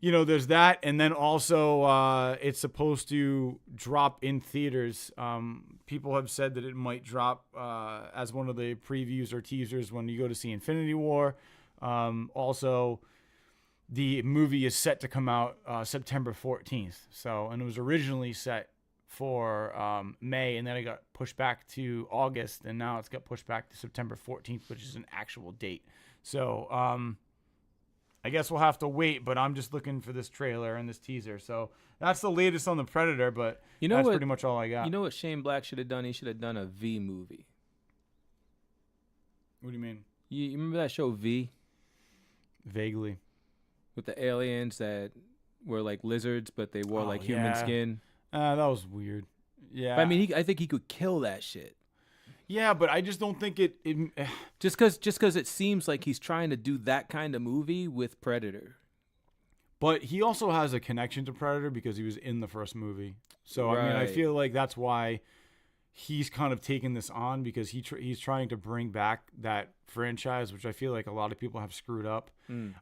there's that, and then also it's supposed to drop in theaters. People have said that it might drop as one of the previews or teasers when you go to see Infinity War. Also, the movie is set to come out September 14th. So, and it was originally set for May, and then it got pushed back to August, and now it's got pushed back to September 14th, which is an actual date. So, I guess we'll have to wait, but I'm just looking for this trailer and this teaser. So that's the latest on the Predator, but that's pretty much all I got. You know what Shane Black should have done? He should have done a V movie. What do you mean? You remember that show V? Vaguely. With the aliens that were like lizards, but they wore like human skin. That was weird. Yeah. But, I mean, I think he could kill that shit. Yeah, but I just don't think it just because it seems like he's trying to do that kind of movie with Predator. But he also has a connection to Predator because he was in the first movie. So Right. I mean, I feel like that's why he's kind of taken this on, because he's trying to bring back that franchise, which I feel like a lot of people have screwed up.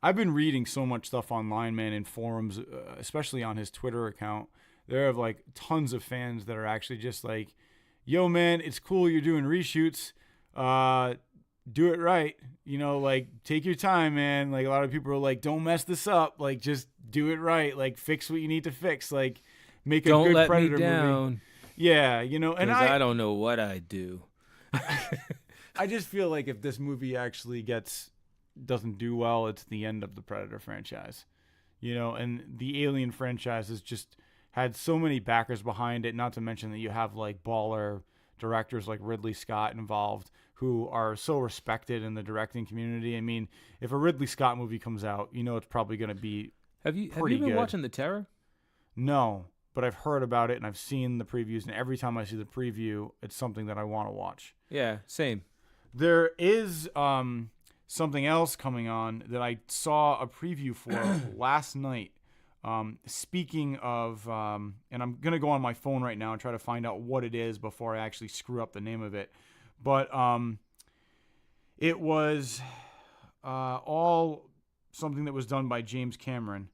I've been reading so much stuff online, man, in forums, especially on his Twitter account. There are like tons of fans that are actually just like, yo, man, it's cool you're doing reshoots. Do it right. Like, take your time, man. Like, a lot of people are like, don't mess this up. Like, just do it right. Like, fix what you need to fix. Like, make a Don't good let Predator me down. movie. Yeah, and I don't know what I do. I just feel like if this movie actually doesn't do well, it's the end of the Predator franchise. And the Alien franchise has just had so many backers behind it, not to mention that you have like baller directors like Ridley Scott involved, who are so respected in the directing community. I mean, if a Ridley Scott movie comes out, it's probably going to be Have you pretty been good. watching The Terror? No, but I've heard about it and I've seen the previews, and every time I see the preview, it's something that I want to watch. Yeah, same. There is something else coming on that I saw a preview for last night. Speaking of, and I'm going to go on my phone right now and try to find out what it is before I actually screw up the name of it. But it was all something that was done by James Cameron.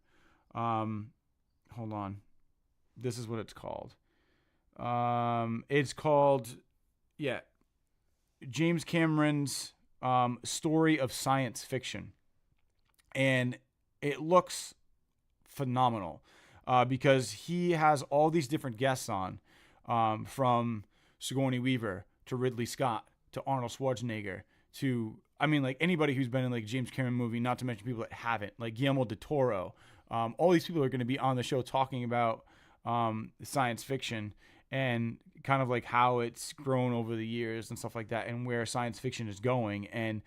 Hold on. This is what it's called. It's called, James Cameron's Story of Science Fiction. And it looks phenomenal because he has all these different guests on, from Sigourney Weaver to Ridley Scott to Arnold Schwarzenegger to, I mean, like anybody who's been in like James Cameron movie, not to mention people that haven't, like Guillermo del Toro. All these people are going to be on the show talking about science fiction and kind of like how it's grown over the years and stuff like that, and where science fiction is going. And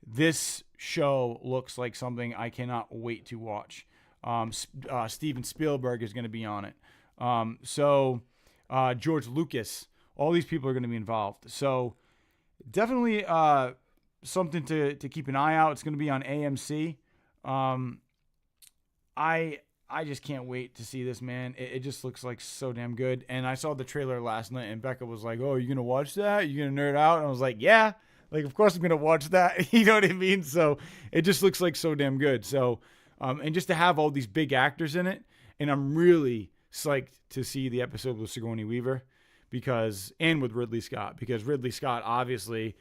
this show looks like something I cannot wait to watch. Steven Spielberg is going to be on it. So George Lucas, all these people are going to be involved. So definitely something to keep an eye out. It's going to be on AMC. I just can't wait to see this, man. It just looks like so damn good. And I saw the trailer last night, and Becca was like, "Oh, you gonna watch that? You gonna nerd out?" And I was like, "Yeah, like of course I'm gonna watch that." You know what I mean? So it just looks like so damn good. So, and just to have all these big actors in it, and I'm really psyched to see the episode with Sigourney Weaver, and with Ridley Scott, because Ridley Scott, obviously,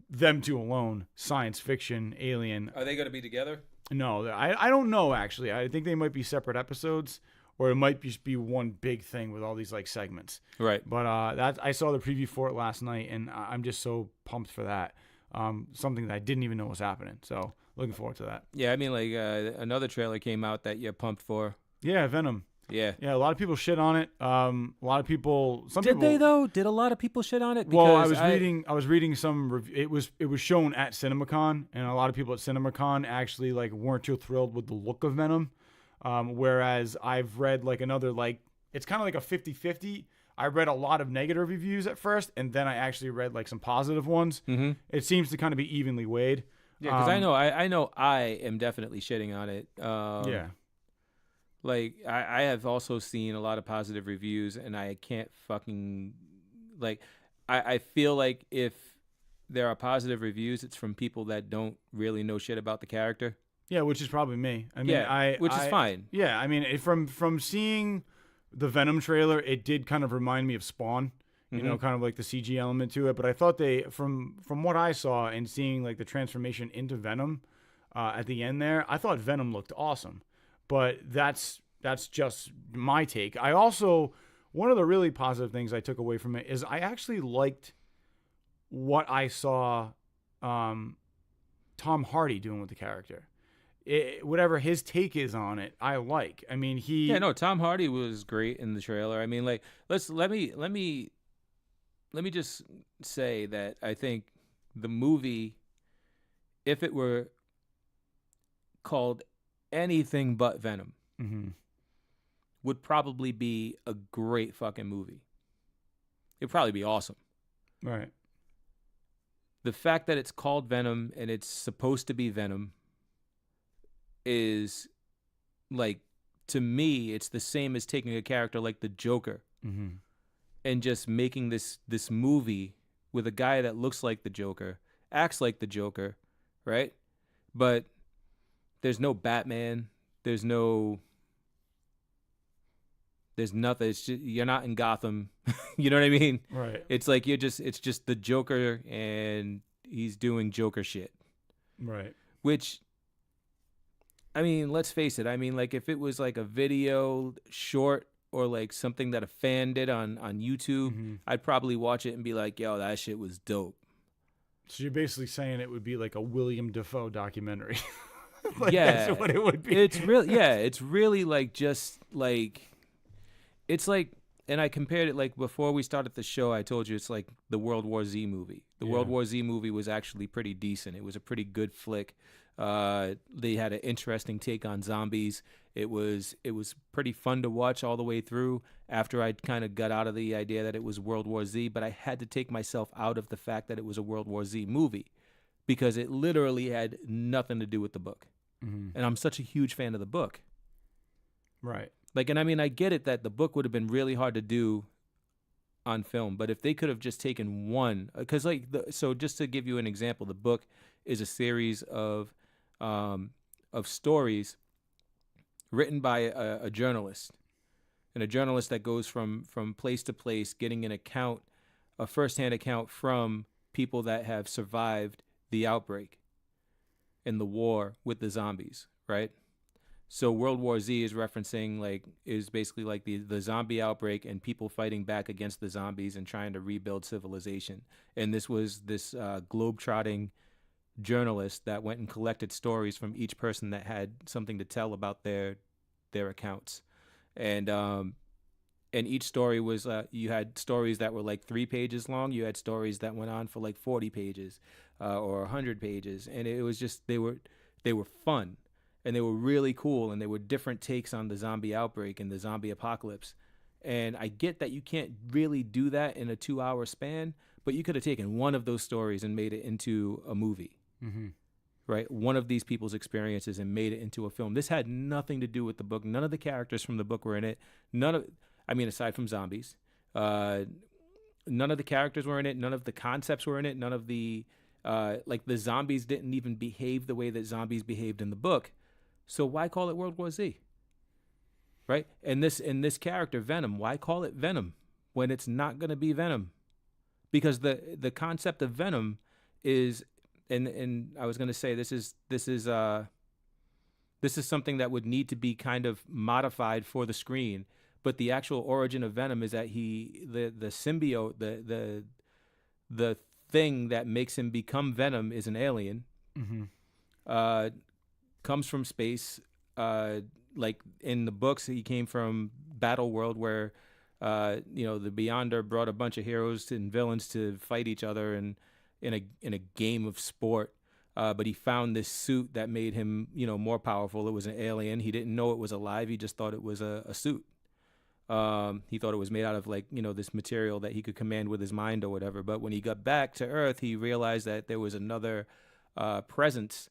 them two alone, science fiction, alien. Are they going to be together? No, I don't know, actually. I think they might be separate episodes, or it might just be one big thing with all these like segments. Right. But I saw the preview for it last night, and I'm just so pumped for that. Something that I didn't even know was happening. So looking forward to that. Yeah, I mean, like another trailer came out that you're pumped for. Yeah, Venom. Yeah. Yeah, a lot of people shit on it. A lot of people. Did they though? Did a lot of people shit on it? Well, I was reading some. It was shown at CinemaCon, and a lot of people at CinemaCon actually like weren't too thrilled with the look of Venom. Whereas I've read like another like it's kind of like a 50-50. I read a lot of negative reviews at first, and then I actually read like some positive ones. Mm-hmm. It seems to kind of be evenly weighed. Yeah, because I know I am definitely shitting on it. Yeah. Like, I have also seen a lot of positive reviews, and I can't fucking, like, I feel like if there are positive reviews, it's from people that don't really know shit about the character. Yeah, which is probably me. I mean, yeah, which is fine. Yeah, I mean, from seeing the Venom trailer, it did kind of remind me of Spawn, you know, kind of like the CG element to it. But I thought from what I saw and seeing, like, the transformation into Venom at the end there, I thought Venom looked awesome. But that's just my take. I also, one of the really positive things I took away from it is I actually liked what I saw Tom Hardy doing with the character. Whatever his take is on it, I like. I mean, Tom Hardy was great in the trailer. I mean, like, let me just say that I think the movie, if it were called anything but Venom, would probably be a great fucking movie. It'd probably be awesome. Right. The fact that it's called Venom and it's supposed to be Venom is, like, to me, it's the same as taking a character like the Joker and just making this movie with a guy that looks like the Joker, acts like the Joker, right? But there's no Batman. There's nothing. It's just, you're not in Gotham. You know what I mean? Right. It's like it's just the Joker, and he's doing Joker shit. Right. Which, I mean, let's face it. I mean, like, if it was like a video short or like something that a fan did on YouTube, I'd probably watch it and be like, yo, that shit was dope. So you're basically saying it would be like a William Dafoe documentary. Like, yeah. That's what it would be. It's really like just like, it's like, and I compared it, like, before we started the show, I told you it's like the World War Z movie. The World War Z movie was actually pretty decent. It was a pretty good flick. They had an interesting take on zombies. It was pretty fun to watch all the way through after I kind of got out of the idea that it was World War Z, but I had to take myself out of the fact that it was a World War Z movie because it literally had nothing to do with the book. And I'm such a huge fan of the book. Right. Like, and I mean, I get it that the book would have been really hard to do on film, but if they could have just taken one, because like, so just to give you an example, the book is a series of stories written by a journalist, and a journalist that goes from place to place, getting a firsthand account from people that have survived the outbreak in the war with the zombies, right? So World War Z is basically like the zombie outbreak and people fighting back against the zombies and trying to rebuild civilization. And this was this globe-trotting journalist that went and collected stories from each person that had something to tell about their accounts. And each story was, you had stories that were like 3 pages long. You had stories that went on for like 40 pages or 100 pages. And it was just, they were fun. And they were really cool, and they were different takes on the zombie outbreak and the zombie apocalypse. And I get that you can't really do that in a 2-hour span, but you could have taken one of those stories and made it into a movie. Mm-hmm. Right? One of these people's experiences and made it into a film. This had nothing to do with the book. None of the characters from the book were in it. Aside from zombies, none of the characters were in it. None of the concepts were in it. None of the, the zombies didn't even behave the way that zombies behaved in the book. So why call it World War Z? Right? And this character, Venom, why call it Venom when it's not going to be Venom? Because the concept of Venom is, and I was going to say this is something that would need to be kind of modified for the screen, but the actual origin of Venom is that the symbiote, the thing that makes him become Venom is an alien. Mm-hmm. Comes from space. Like in the books, he came from Battle World, where the Beyonder brought a bunch of heroes and villains to fight each other and in a game of sport. But he found this suit that made him, more powerful. It was an alien. He didn't know it was alive. He just thought it was a suit. He thought it was made out of this material that he could command with his mind or whatever. But when he got back to Earth, he realized that there was another presence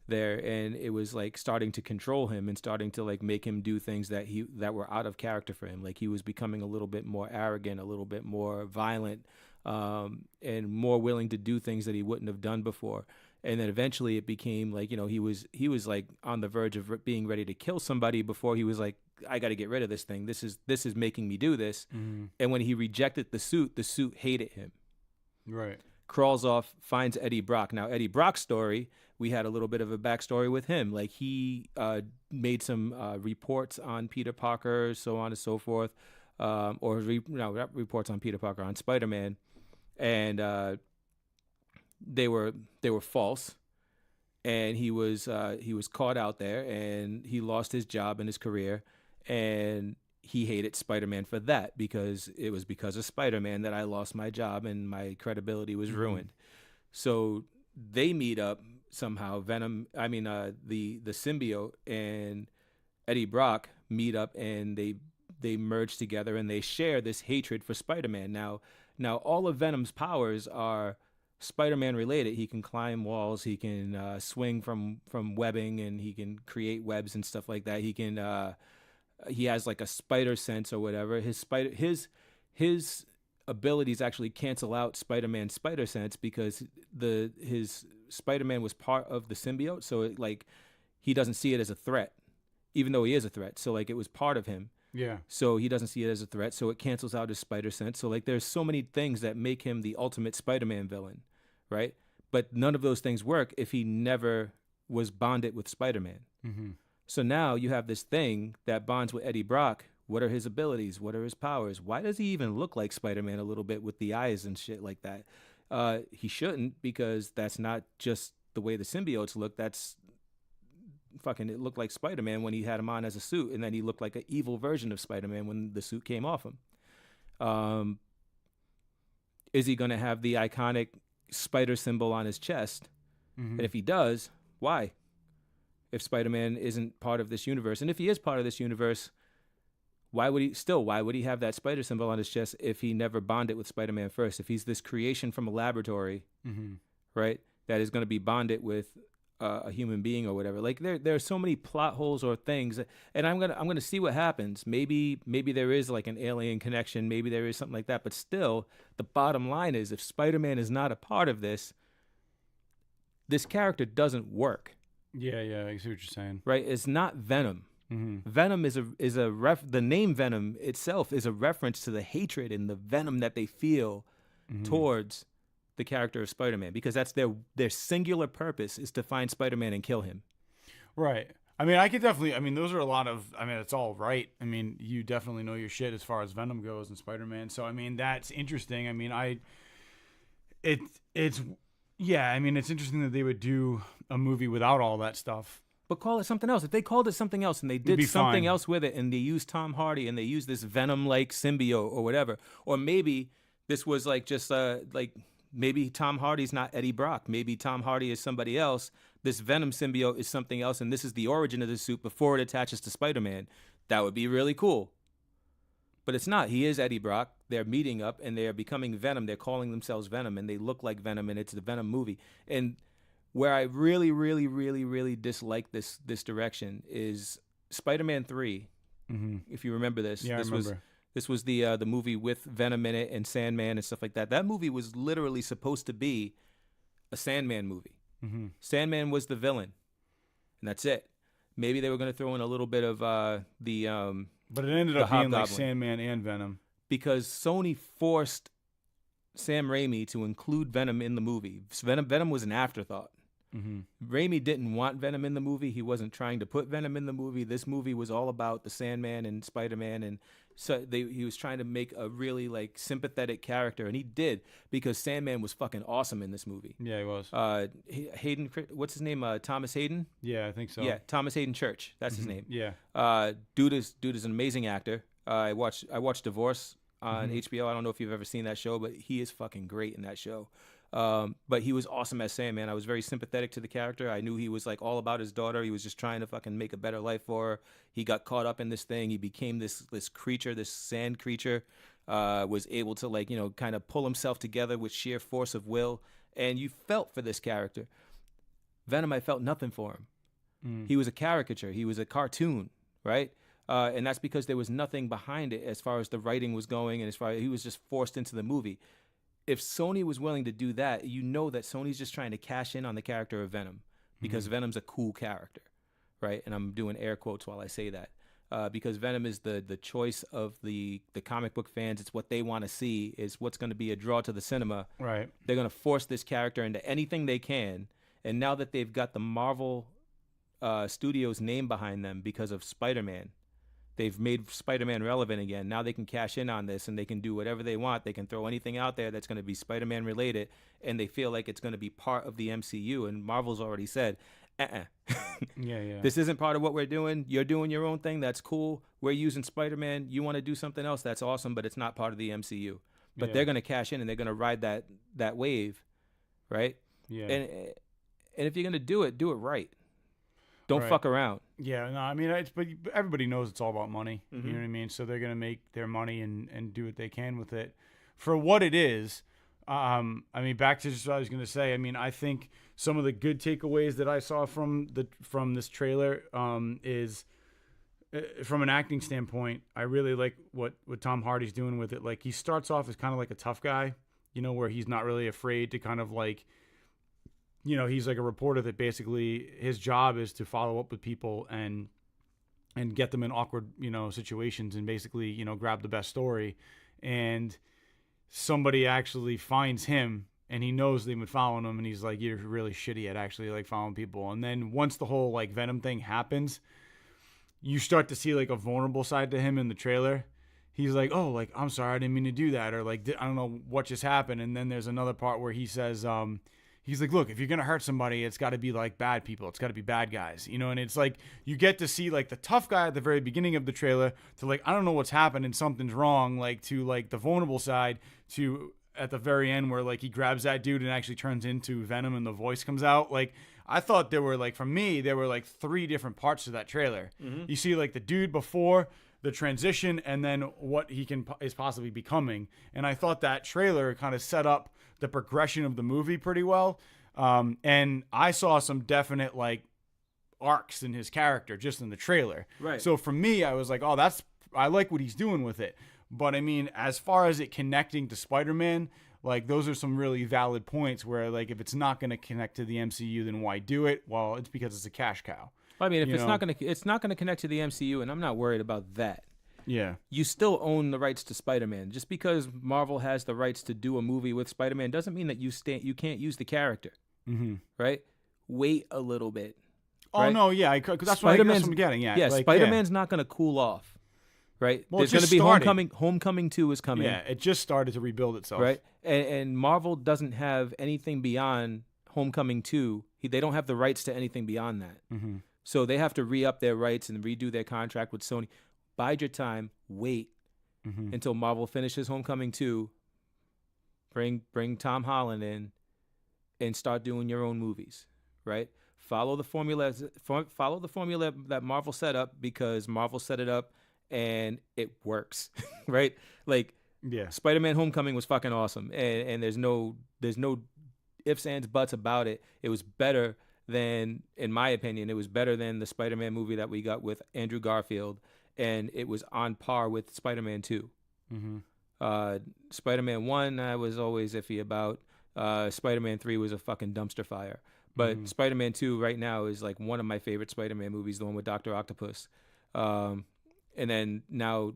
there, and it was like starting to control him and starting to like make him do things that were out of character for him. Like he was becoming a little bit more arrogant, a little bit more violent, and more willing to do things that he wouldn't have done before. And then eventually it became like, he was like on the verge of being ready to kill somebody before he was like, I got to get rid of this thing. This is making me do this. Mm-hmm. And when he rejected the suit hated him. Right. Crawls off, finds Eddie Brock. Now, Eddie Brock's story, we had a little bit of a backstory with him. Like he made some reports on Peter Parker, so on and so forth, not reports on Peter Parker, on Spider-Man, and they were false. And he was caught out there, and he lost his job and his career, and he hated Spider-Man for that, because it was because of Spider-Man that I lost my job and my credibility was ruined. So they meet up somehow. The symbiote and Eddie Brock meet up, and they merge together, and they share this hatred for Spider-Man. Now all of Venom's powers are Spider-Man related. He can climb walls, he can swing from webbing, and he can create webs and stuff like that. He has like a spider sense or whatever. His abilities actually cancel out Spider-Man's spider sense, because his Spider-Man was part of the symbiote, so he doesn't see it as a threat, even though he is a threat. So like it was part of him. Yeah. So he doesn't see it as a threat, so it cancels out his spider sense. So like there's so many things that make him the ultimate Spider-Man villain, right? But none of those things work if he never was bonded with Spider-Man. Mm-hmm. So now you have this thing that bonds with Eddie Brock. What are his abilities? What are his powers? Why does he even look like Spider-Man a little bit with the eyes and shit like that? He shouldn't, because that's not just the way the symbiotes look. That's fucking, it looked like Spider-Man when he had him on as a suit, and then he looked like an evil version of Spider-Man when the suit came off him. Is he going to have the iconic spider symbol on his chest? Mm-hmm. And if he does, why? If Spider-Man isn't part of this universe, and if he is part of this universe, why would he have that spider symbol on his chest if he never bonded with Spider-Man first? If he's this creation from a laboratory, mm-hmm. right, that is going to be bonded with a human being or whatever. Like there are so many plot holes or things, and I'm gonna see what happens. Maybe there is like an alien connection. Maybe there is something like that. But still, the bottom line is, if Spider-Man is not a part of this character doesn't work. Yeah, I see what you're saying. Right? It's not Venom. Mm-hmm. Venom the name Venom itself is a reference to the hatred and the venom that they feel mm-hmm. towards the character of Spider-Man, because that's their singular purpose, is to find Spider-Man and kill him. Right. Those are a lot of, it's all right. You definitely know your shit as far as Venom goes and Spider-Man. So, that's interesting. It's interesting that they would do a movie without all that stuff. But call it something else. If they called it something else and they did something fine. else with it, and they used Tom Hardy and they used this Venom-like symbiote or whatever, or maybe this was like just maybe Tom Hardy's not Eddie Brock. Maybe Tom Hardy is somebody else. This Venom symbiote is something else, and this is the origin of the suit before it attaches to Spider-Man. That would be really cool. But it's not. He is Eddie Brock. They're meeting up and they're becoming Venom. They're calling themselves Venom and they look like Venom and it's the Venom movie. And where I really, really, really, really dislike this direction is Spider-Man 3. Mm-hmm. If you remember this, Yeah, this I remember. was the movie with Venom in it and Sandman and stuff like that. That movie was literally supposed to be a Sandman movie. Mm-hmm. Sandman was the villain, and that's it. Maybe they were going to throw in a little bit of the But it ended the up being like Hobgoblin. Sandman and Venom. because Sony forced Sam Raimi to include Venom in the movie. Venom was an afterthought. Mm-hmm. Raimi didn't want Venom in the movie. He wasn't trying to put Venom in the movie. This movie was all about the Sandman and Spider-Man, and so he was trying to make a really like sympathetic character, and he did because Sandman was fucking awesome in this movie. Yeah, he was. Hayden, what's his name? Thomas Hayden. Yeah, I think so. Yeah, Thomas Hayden Church. That's his name. Yeah. Dude is an amazing actor. I watched Divorce on HBO. I don't know if you've ever seen that show, but he is fucking great in that show. But he was awesome as Sandman. I was very sympathetic to the character. I knew he was like all about his daughter. He was just trying to fucking make a better life for her. He got caught up in this thing. He became this creature, this sand creature. Was able to like, you know, kind of pull himself together with sheer force of will. And you felt for this character. Venom, I felt nothing for him. He was a caricature. He was a cartoon, right? And that's because there was nothing behind it as far as the writing was going, and as far as he was just forced into the movie. If Sony was willing to do that, you know that Sony's just trying to cash in on the character of Venom because Venom's a cool character, right? And I'm doing air quotes while I say that because Venom is the choice of the comic book fans. It's what they want to see. Is what's going to be a draw to the cinema. Right. They're going to force this character into anything they can. And now that they've got the Marvel Studios name behind them because of Spider-Man, they've made Spider-Man relevant again. Now they can cash in on this and they can do whatever they want. They can throw anything out there that's going to be Spider-Man related, and they feel like it's going to be part of the MCU. And Marvel's already said, Yeah. this isn't part of what we're doing. You're doing your own thing. That's cool. We're using Spider-Man. You want to do something else? That's awesome, but it's not part of the MCU. But they're going to cash in and they're going to ride that wave, right? Yeah. And if you're going to do it right. Don't Right. fuck around. Yeah, no, I mean, but everybody knows it's all about money. You know what I mean? So they're going to make their money and do what they can with it. For what it is, I mean, back to just what I was going to say, I mean, I think some of the good takeaways that I saw from this trailer is, from an acting standpoint, I really like what Tom Hardy's doing with it. Like, he starts off as kind of like a tough guy, you know, where he's not really afraid to kind of like, you know, he's like a reporter that basically his job is to follow up with people and get them in awkward, you know, situations and basically, you know, grab the best story. And somebody actually finds him and he knows they've been following him and he's like, you're really shitty at actually like following people. And then once the whole like Venom thing happens, you start to see like a vulnerable side to him in the trailer. He's like, oh, like, I'm sorry, I didn't mean to do that. Or like, I don't know what just happened. And then there's another part where he says, he's like, look, if you're going to hurt somebody, it's got to be like bad people. It's got to be bad guys, you know? And it's like, you get to see like the tough guy at the very beginning of the trailer to like, I don't know what's happened and something's wrong. Like to like the vulnerable side to at the very end where like he grabs that dude and actually turns into Venom and the voice comes out. Like, I thought there were like, for me, there were like 3 different parts to that trailer. You see like the dude before the transition and then what he is possibly becoming. And I thought that trailer kind of set up the progression of the movie pretty well. And I saw some definite like arcs in his character just in the trailer. Right. So for me, I was like, oh, I like what he's doing with it. But I mean, as far as it connecting to Spider-Man, like those are some really valid points where like, if it's not going to connect to the MCU, then why do it? Well, it's because it's a cash cow. I mean, if it's not going to connect to the MCU, and I'm not worried about that. Yeah. You still own the rights to Spider-Man. Just because Marvel has the rights to do a movie with Spider-Man doesn't mean that you can't use the character. Right? Wait a little bit. Oh, right? no, yeah. Because that's what I'm getting at. Yeah, like, Spider-Man's not going to cool off. Right? Well, There's going to be Homecoming 2 is coming. Yeah, it just started to rebuild itself. Right? And Marvel doesn't have anything beyond Homecoming 2. They don't have the rights to anything beyond that. So they have to re-up their rights and redo their contract with Sony. Bide your time. Wait until Marvel finishes Homecoming 2. Bring Tom Holland in and start doing your own movies, right? Follow the formula that Marvel set up because Marvel set it up and it works, right? Like Yeah. Spider-Man: Homecoming was fucking awesome, and there's no ifs, ands, buts about it. It was better than, in my opinion, it was better than the Spider-Man movie that we got with Andrew Garfield, and it was on par with Spider-Man 2. Mm-hmm. Spider-Man 1, I was always iffy about. Spider-Man 3 was a fucking dumpster fire. But Spider-Man 2 right now is like one of my favorite Spider-Man movies, the one with Dr. Octopus. And then now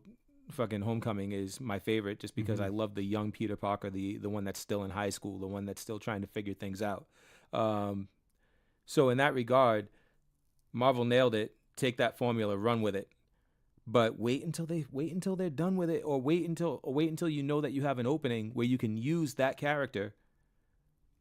fucking Homecoming is my favorite just because I love the young Peter Parker, the one that's still in high school, the one that's still trying to figure things out. So in that regard, Marvel nailed it. Take that formula, run with it. But wait until they're done with it, or wait until you know that you have an opening where you can use that character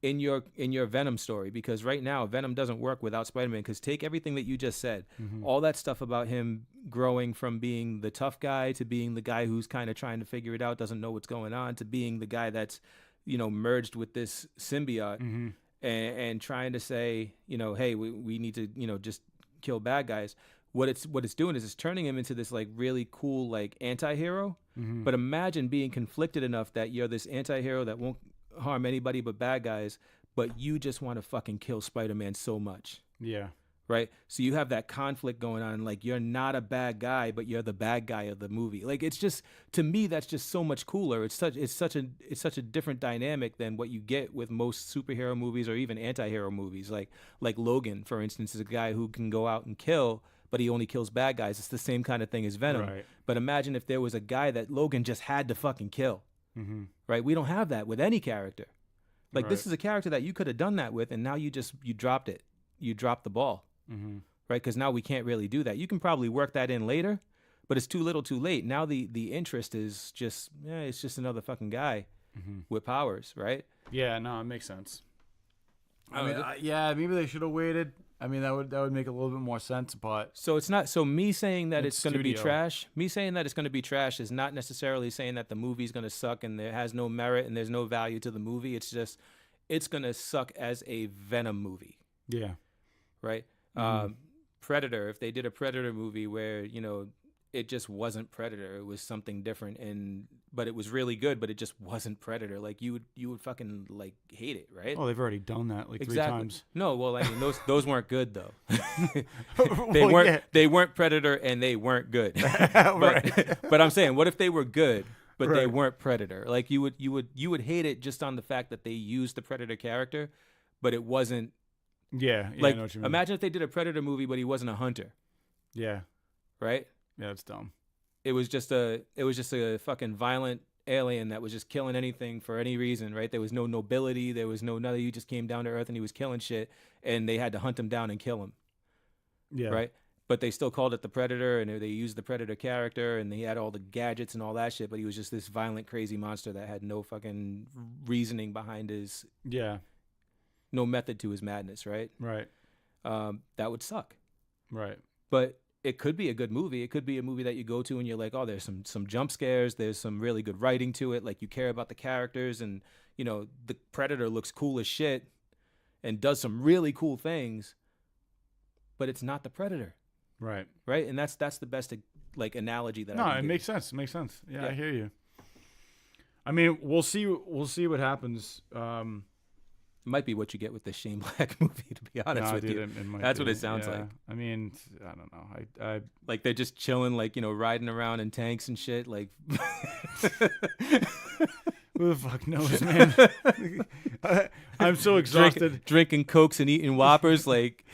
in your Venom story, because right now Venom doesn't work without Spider-Man. Because take everything that you just said, all that stuff about him growing from being the tough guy to being the guy who's kind of trying to figure it out, doesn't know what's going on, to being the guy that's, merged with this symbiote and trying to say, hey, we need to, just kill bad guys. What it's doing is it's turning him into this like really cool like anti-hero. But imagine being conflicted enough that you're this anti-hero that won't harm anybody but bad guys, but you just want to fucking kill Spider-Man so much. Yeah. Right? So you have that conflict going on. Like, you're not a bad guy, but you're the bad guy of the movie. Like, it's just, to me, that's just so much cooler. It's such a different dynamic than what you get with most superhero movies or even anti-hero movies. Like Logan, for instance, is a guy who can go out and kill, but he only kills bad guys. It's the same kind of thing as Venom. Right. But imagine if there was a guy that Logan just had to fucking kill. Right? We don't have that with any character. Like, this is a character that you could have done that with, and now you dropped it. You dropped the ball. Right? Because now we can't really do that. You can probably work that in later, but it's too little too late. Now the interest is just, it's just another fucking guy with powers, right? Yeah, no, it makes sense. I mean, maybe they should have waited. I mean, that would make a little bit more sense, but so it's not. So me saying that it's going to be trash. Me saying that it's going to be trash is not necessarily saying that the movie's going to suck and there has no merit and there's no value to the movie. It's just, it's going to suck as a Venom movie. Yeah. Right. Predator. If they did a Predator movie where it just wasn't Predator, it was something different, but it was really good, but it just wasn't Predator. Like, you would fucking like hate it, right? Oh, they've already done that like 3 times. No, well, I mean, those weren't good though. They they weren't Predator and they weren't good. But I'm saying, what if they were good but they weren't Predator? Like, you would hate it just on the fact that they used the Predator character, but it wasn't. Yeah, like, I know what you mean. Imagine if they did a Predator movie but he wasn't a hunter. Yeah. Right? Yeah, that's dumb. It was just a fucking violent alien that was just killing anything for any reason, right? There was no nobility, there was no nothing. He just came down to earth and he was killing shit, and they had to hunt him down and kill him. Yeah. Right? But they still called it the Predator, and they used the Predator character, and he had all the gadgets and all that shit, but he was just this violent, crazy monster that had no fucking reasoning behind his... Yeah. No method to his madness, right? Right. That would suck. Right. But it could be a good movie. It could be a movie that you go to and you're like, oh, there's some jump scares. There's some really good writing to it. Like, you care about the characters, and, the Predator looks cool as shit and does some really cool things, but it's not the Predator. Right. Right. And that's the best, like, analogy that I can give. Makes sense. It makes sense. Yeah, I hear you. I mean, we'll see what happens. Might be what you get with the Shane Black movie, to be honest with you. That's what it sounds like. I mean, I don't know. I like, they're just chilling, like, riding around in tanks and shit. Like, who the fuck knows, man? I'm so exhausted. Drinking Cokes and eating Whoppers, like.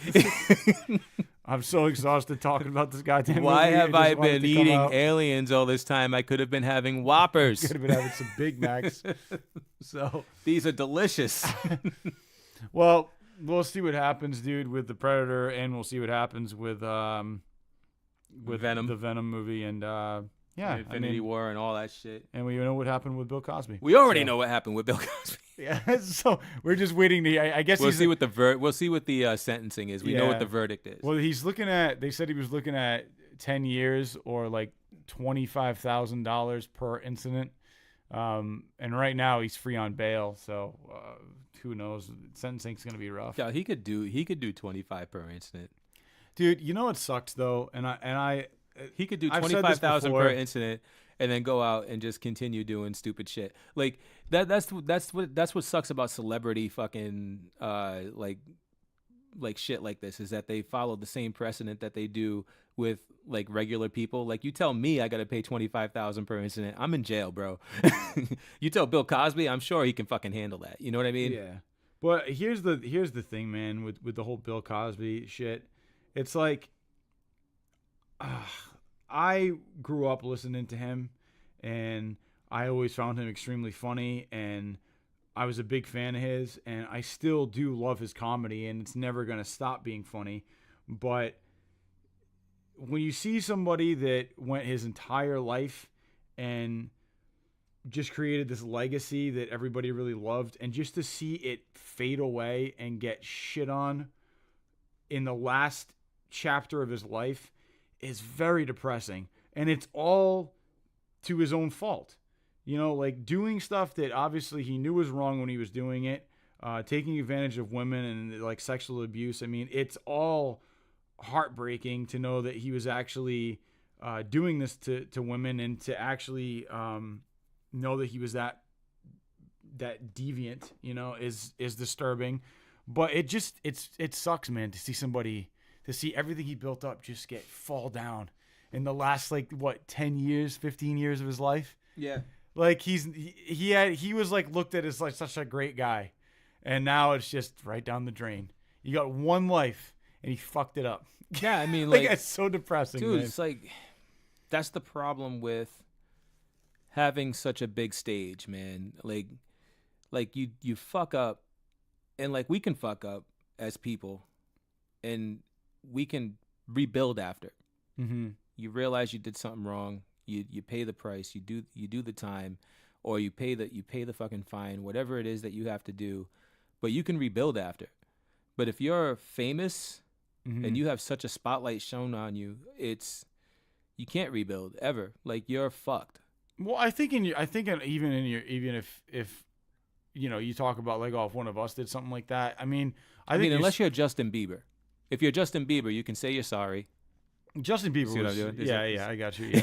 I'm so exhausted talking about this goddamn movie. Why have I been eating aliens all this time? I could have been having Whoppers. Could have been having some Big Macs. So these are delicious. Well, we'll see what happens, dude, with the Predator, and we'll see what happens with Venom, the Venom movie, and Infinity War and all that shit. And we know what happened with Bill Cosby. We already know what happened with Bill Cosby. Yeah, so we're just waiting to. I guess we'll see what the sentencing is. We know what the verdict is. Well, he's looking at. They said he was looking at 10 years or like $25,000 per incident. And right now he's free on bail. So who knows? Sentencing's gonna be rough. Yeah, he could do 25 per incident. Dude, you know what sucks though, and I He could do I've said this 25,000 per before. incident and then go out and just continue doing stupid shit. Like that's what sucks about celebrity fucking like shit like this, is that they follow the same precedent that they do with like regular people. Like, you tell me I got to pay 25,000 per incident, I'm in jail, bro. You tell Bill Cosby, I'm sure he can fucking handle that. You know what I mean? Yeah. But here's the thing, man, with the whole Bill Cosby shit. It's like, I grew up listening to him, and I always found him extremely funny, and I was a big fan of his, and I still do love his comedy, and it's never going to stop being funny. But when you see somebody that went his entire life and just created this legacy that everybody really loved, and just to see it fade away and get shit on in the last chapter of his life is very depressing. And it's all to his own fault. You know, like doing stuff that obviously he knew was wrong when he was doing it, taking advantage of women and like sexual abuse. I mean, it's all heartbreaking to know that he was actually doing this to women, and to actually know that he was that deviant, you know, is disturbing. But it sucks, man, to see everything he built up just fall down in the last 10 years, 15 years of his life. Yeah. Like he was like looked at as like such a great guy, and now it's just right down the drain. You got one life and he fucked it up. Yeah, I mean, like it's so depressing, dude. man. It's like, that's the problem with having such a big stage, man. Like you fuck up, and like we can fuck up as people, and we can rebuild after. Mm-hmm. You realize you did something wrong. You pay the price. You do the time, or you pay the fucking fine, whatever it is that you have to do. But you can rebuild after. But if you're famous and you have such a spotlight shown on you, you can't rebuild ever. Like, you're fucked. Well, I think even if you know, you talk about like, oh, if one of us did something like that. I mean unless you're Justin Bieber. If you're Justin Bieber, you can say you're sorry. Justin Bieber See what was, I'm doing? yeah, I got you. Yeah.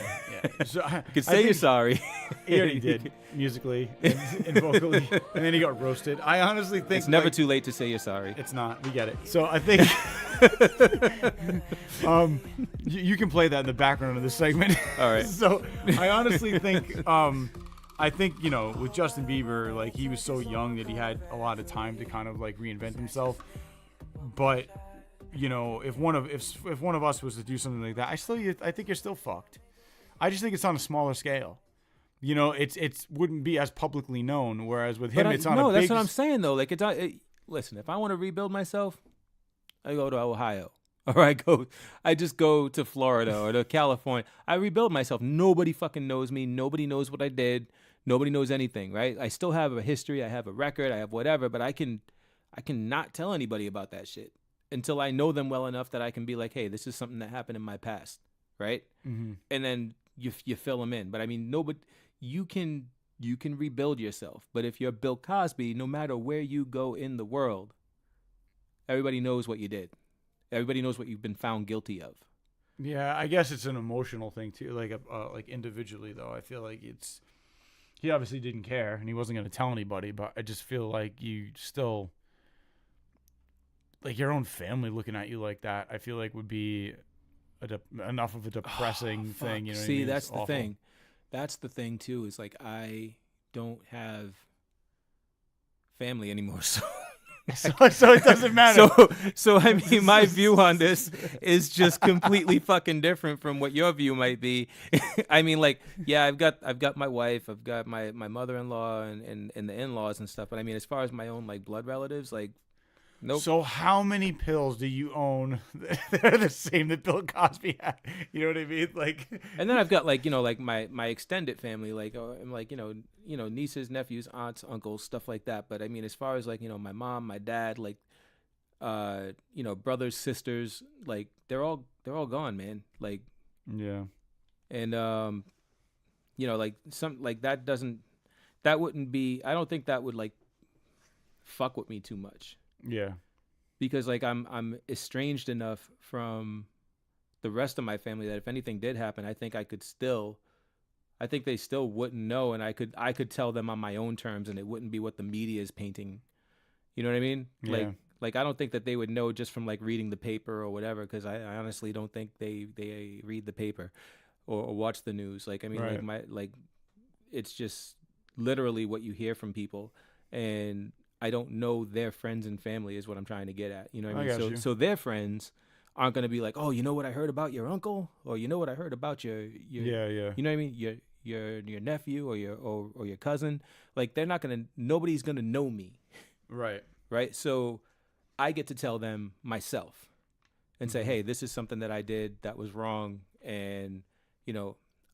So You can say you're sorry. He already did musically and vocally, and then he got roasted. I honestly think It's never too late to say you're sorry. It's not. We get it. So I think you can play that in the background of this segment. All right. So I honestly think you know, with Justin Bieber, like, he was so young that he had a lot of time to kind of like reinvent himself. But you know, if one of us was to do something like that, I think you're still fucked. I just think it's on a smaller scale. You know, it wouldn't be as publicly known, whereas with him, it's on a big... No, that's what I'm saying, though. Like, listen, if I want to rebuild myself, I go to Ohio. Or I just go to Florida or to California. I rebuild myself. Nobody fucking knows me. Nobody knows what I did. Nobody knows anything, right? I still have a history. I have a record. I have whatever, but I can not tell anybody about that shit until I know them well enough that I can be like, hey, this is something that happened in my past, right? Mm-hmm. And then you fill them in. But I mean, you can rebuild yourself. But if you're Bill Cosby, no matter where you go in the world, everybody knows what you did. Everybody knows what you've been found guilty of. Yeah, I guess it's an emotional thing too. Like individually, though, I feel like he obviously didn't care and he wasn't going to tell anybody. But I just feel like you still, like, your own family looking at you like that, I feel like would be enough of a depressing thing. You know what I mean? That's the thing. That's the thing too. Is like, I don't have family anymore, so it doesn't matter. So I mean, my view on this is just completely fucking different from what your view might be. I mean, like, yeah, I've got my wife, I've got my mother-in-law and the in-laws and stuff. But I mean, as far as my own like blood relatives, like, nope. So how many pills do you own that are the same that Bill Cosby had? You know what I mean? Like, and then I've got like, you know, like my extended family, like, I'm like, you know, nieces, nephews, aunts, uncles, stuff like that. But I mean, as far as like, you know, my mom, my dad, like, you know, brothers, sisters, like, they're all gone, man. Like, yeah. And you know, like, that wouldn't be, I don't think that would like fuck with me too much. Yeah. Because like I'm estranged enough from the rest of my family that if anything did happen, I think they still wouldn't know, and I could tell them on my own terms, and it wouldn't be what the media is painting. You know what I mean? Yeah. Like I don't think that they would know just from like reading the paper or whatever, because I honestly don't think they read the paper or watch the news. Like I mean, Right. it's just literally what you hear from people, and I don't know their friends and family is what I'm trying to get at. You know what I mean? got you. So their friends aren't going to be like, oh, you know what I heard about your uncle, or you know what I heard about your Yeah. you know what I mean, your nephew or your cousin. Like nobody's gonna know me, Right. right? So I get to tell them myself and say, hey, this is something that I did that was wrong, and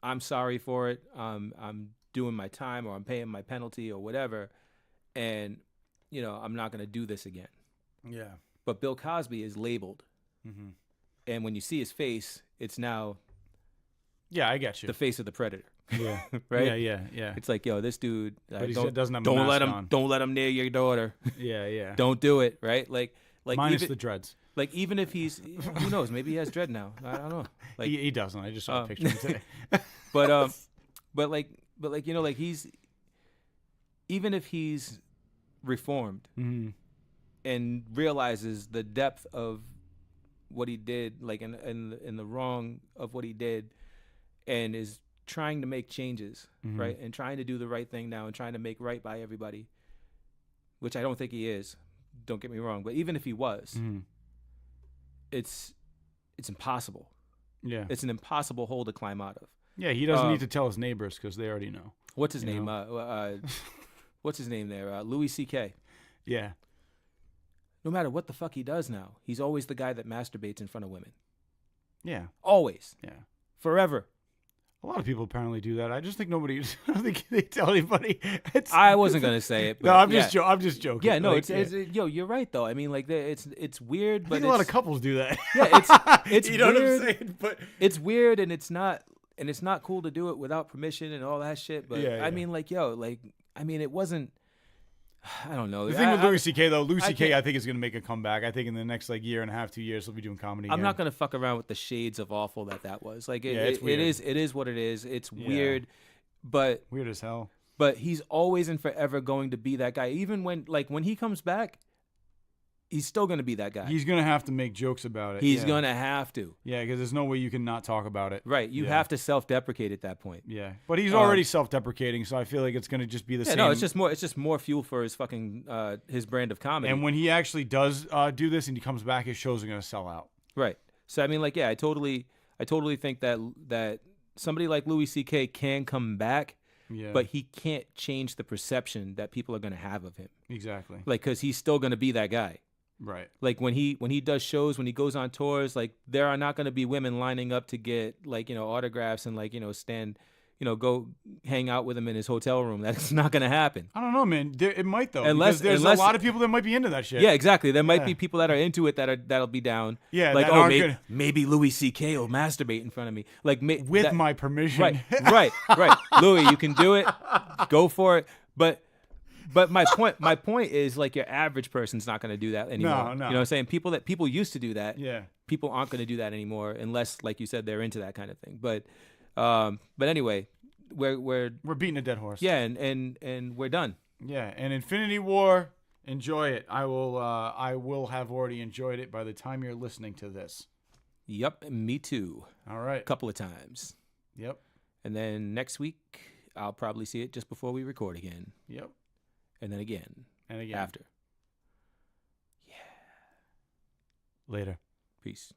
I'm sorry for it. I'm doing my time, or I'm paying my penalty, or whatever, and I'm not gonna do this again. Yeah. But Bill Cosby is labeled, Mm-hmm. and when you see his face, it's now Yeah, I get you. the face of the predator. Yeah. Right? Yeah. It's like, yo, this dude. But he doesn't have a don't mask let him. on. Don't let him near your daughter. Yeah. Don't do it. Right? Like Minus even, the dreads. like even if he's, who knows? Maybe he has dread now. I don't know. Like, He doesn't. I just saw a picture of him today. but like he's, even if he's reformed Mm-hmm. and realizes the depth of what he did, like in the wrong of what he did, and is trying to make changes, Mm-hmm. right, and trying to do the right thing now, and trying to make right by everybody, which I don't think he is. Don't get me wrong, but even if he was, Mm-hmm. it's impossible. Yeah. It's an impossible hole to climb out of. Yeah, he doesn't need to tell his neighbors because they already know. What's his You name? know? What's his name there? Louis C.K. Yeah. No matter what the fuck he does now, he's always the guy that masturbates in front of women. Yeah. Always. Yeah. Forever. A lot of people apparently do that. I just think nobody. I don't think they tell anybody. I wasn't gonna say it. But No, I'm yeah. just joking. Yeah, no, Like, it's yo, you're right though. I mean, like, it's weird, I but think a lot of couples do that. Yeah, it's you know weird. what I'm saying? But It's weird, and it's not cool to do it without permission and all that shit. But Yeah, I yeah. mean, like, yo, like, I mean, it wasn't. I don't know. the thing with I- Louis C.K. though, Louis I C.K. can't- I think is gonna make a comeback. I think in the next like year and a half, 2 years, he'll be doing comedy. I'm again. not gonna fuck around with the shades of awful that was. Like, Yeah, it's weird. it is what it is. It's Yeah. weird, but Weird as hell. he's always and forever going to be that guy. Even when he comes back, he's still gonna be that guy. He's gonna have to make jokes about it. He's yeah. gonna have to. Yeah, because there's no way you can not talk about it. Right. You Yeah. have to self-deprecate at that point. Yeah, but he's already self-deprecating, so I feel like it's gonna just be the Yeah, same. no, it's just more fuel for his fucking his brand of comedy. And when he actually does do this and he comes back, his shows are gonna sell out. Right. So I mean, like, yeah, I totally think that somebody like Louis C.K. can come back, Yeah, but he can't change the perception that people are gonna have of him. exactly. Like, because he's still gonna be that guy. Right. Like when he does shows, when he goes on tours, like there are not gonna be women lining up to get like autographs and like stand. Go hang out with him in his hotel room. That's not going to happen. I don't know, man. It might though, Unless- because there's unless- a lot of people that might be into that shit. Yeah, exactly. There might Yeah. be people that are into it that'll be down. Yeah, like that oh, aren't gonna- maybe Louis C.K. will masturbate in front of me. Like with my permission. right. Louis, you can do it. Go for it. But my point is like your average person's not going to do that anymore. No. You know what I'm saying? People used to do that. Yeah. People aren't going to do that anymore unless, like you said, they're into that kind of thing. But anyway, we're beating a dead horse. yeah, and we're done. Yeah, and Infinity War, enjoy it. I will have already enjoyed it by the time you're listening to this. Yep, me too. All right. A couple of times. Yep. And then next week I'll probably see it just before we record again. Yep. And then again. And again. After. Later. Peace.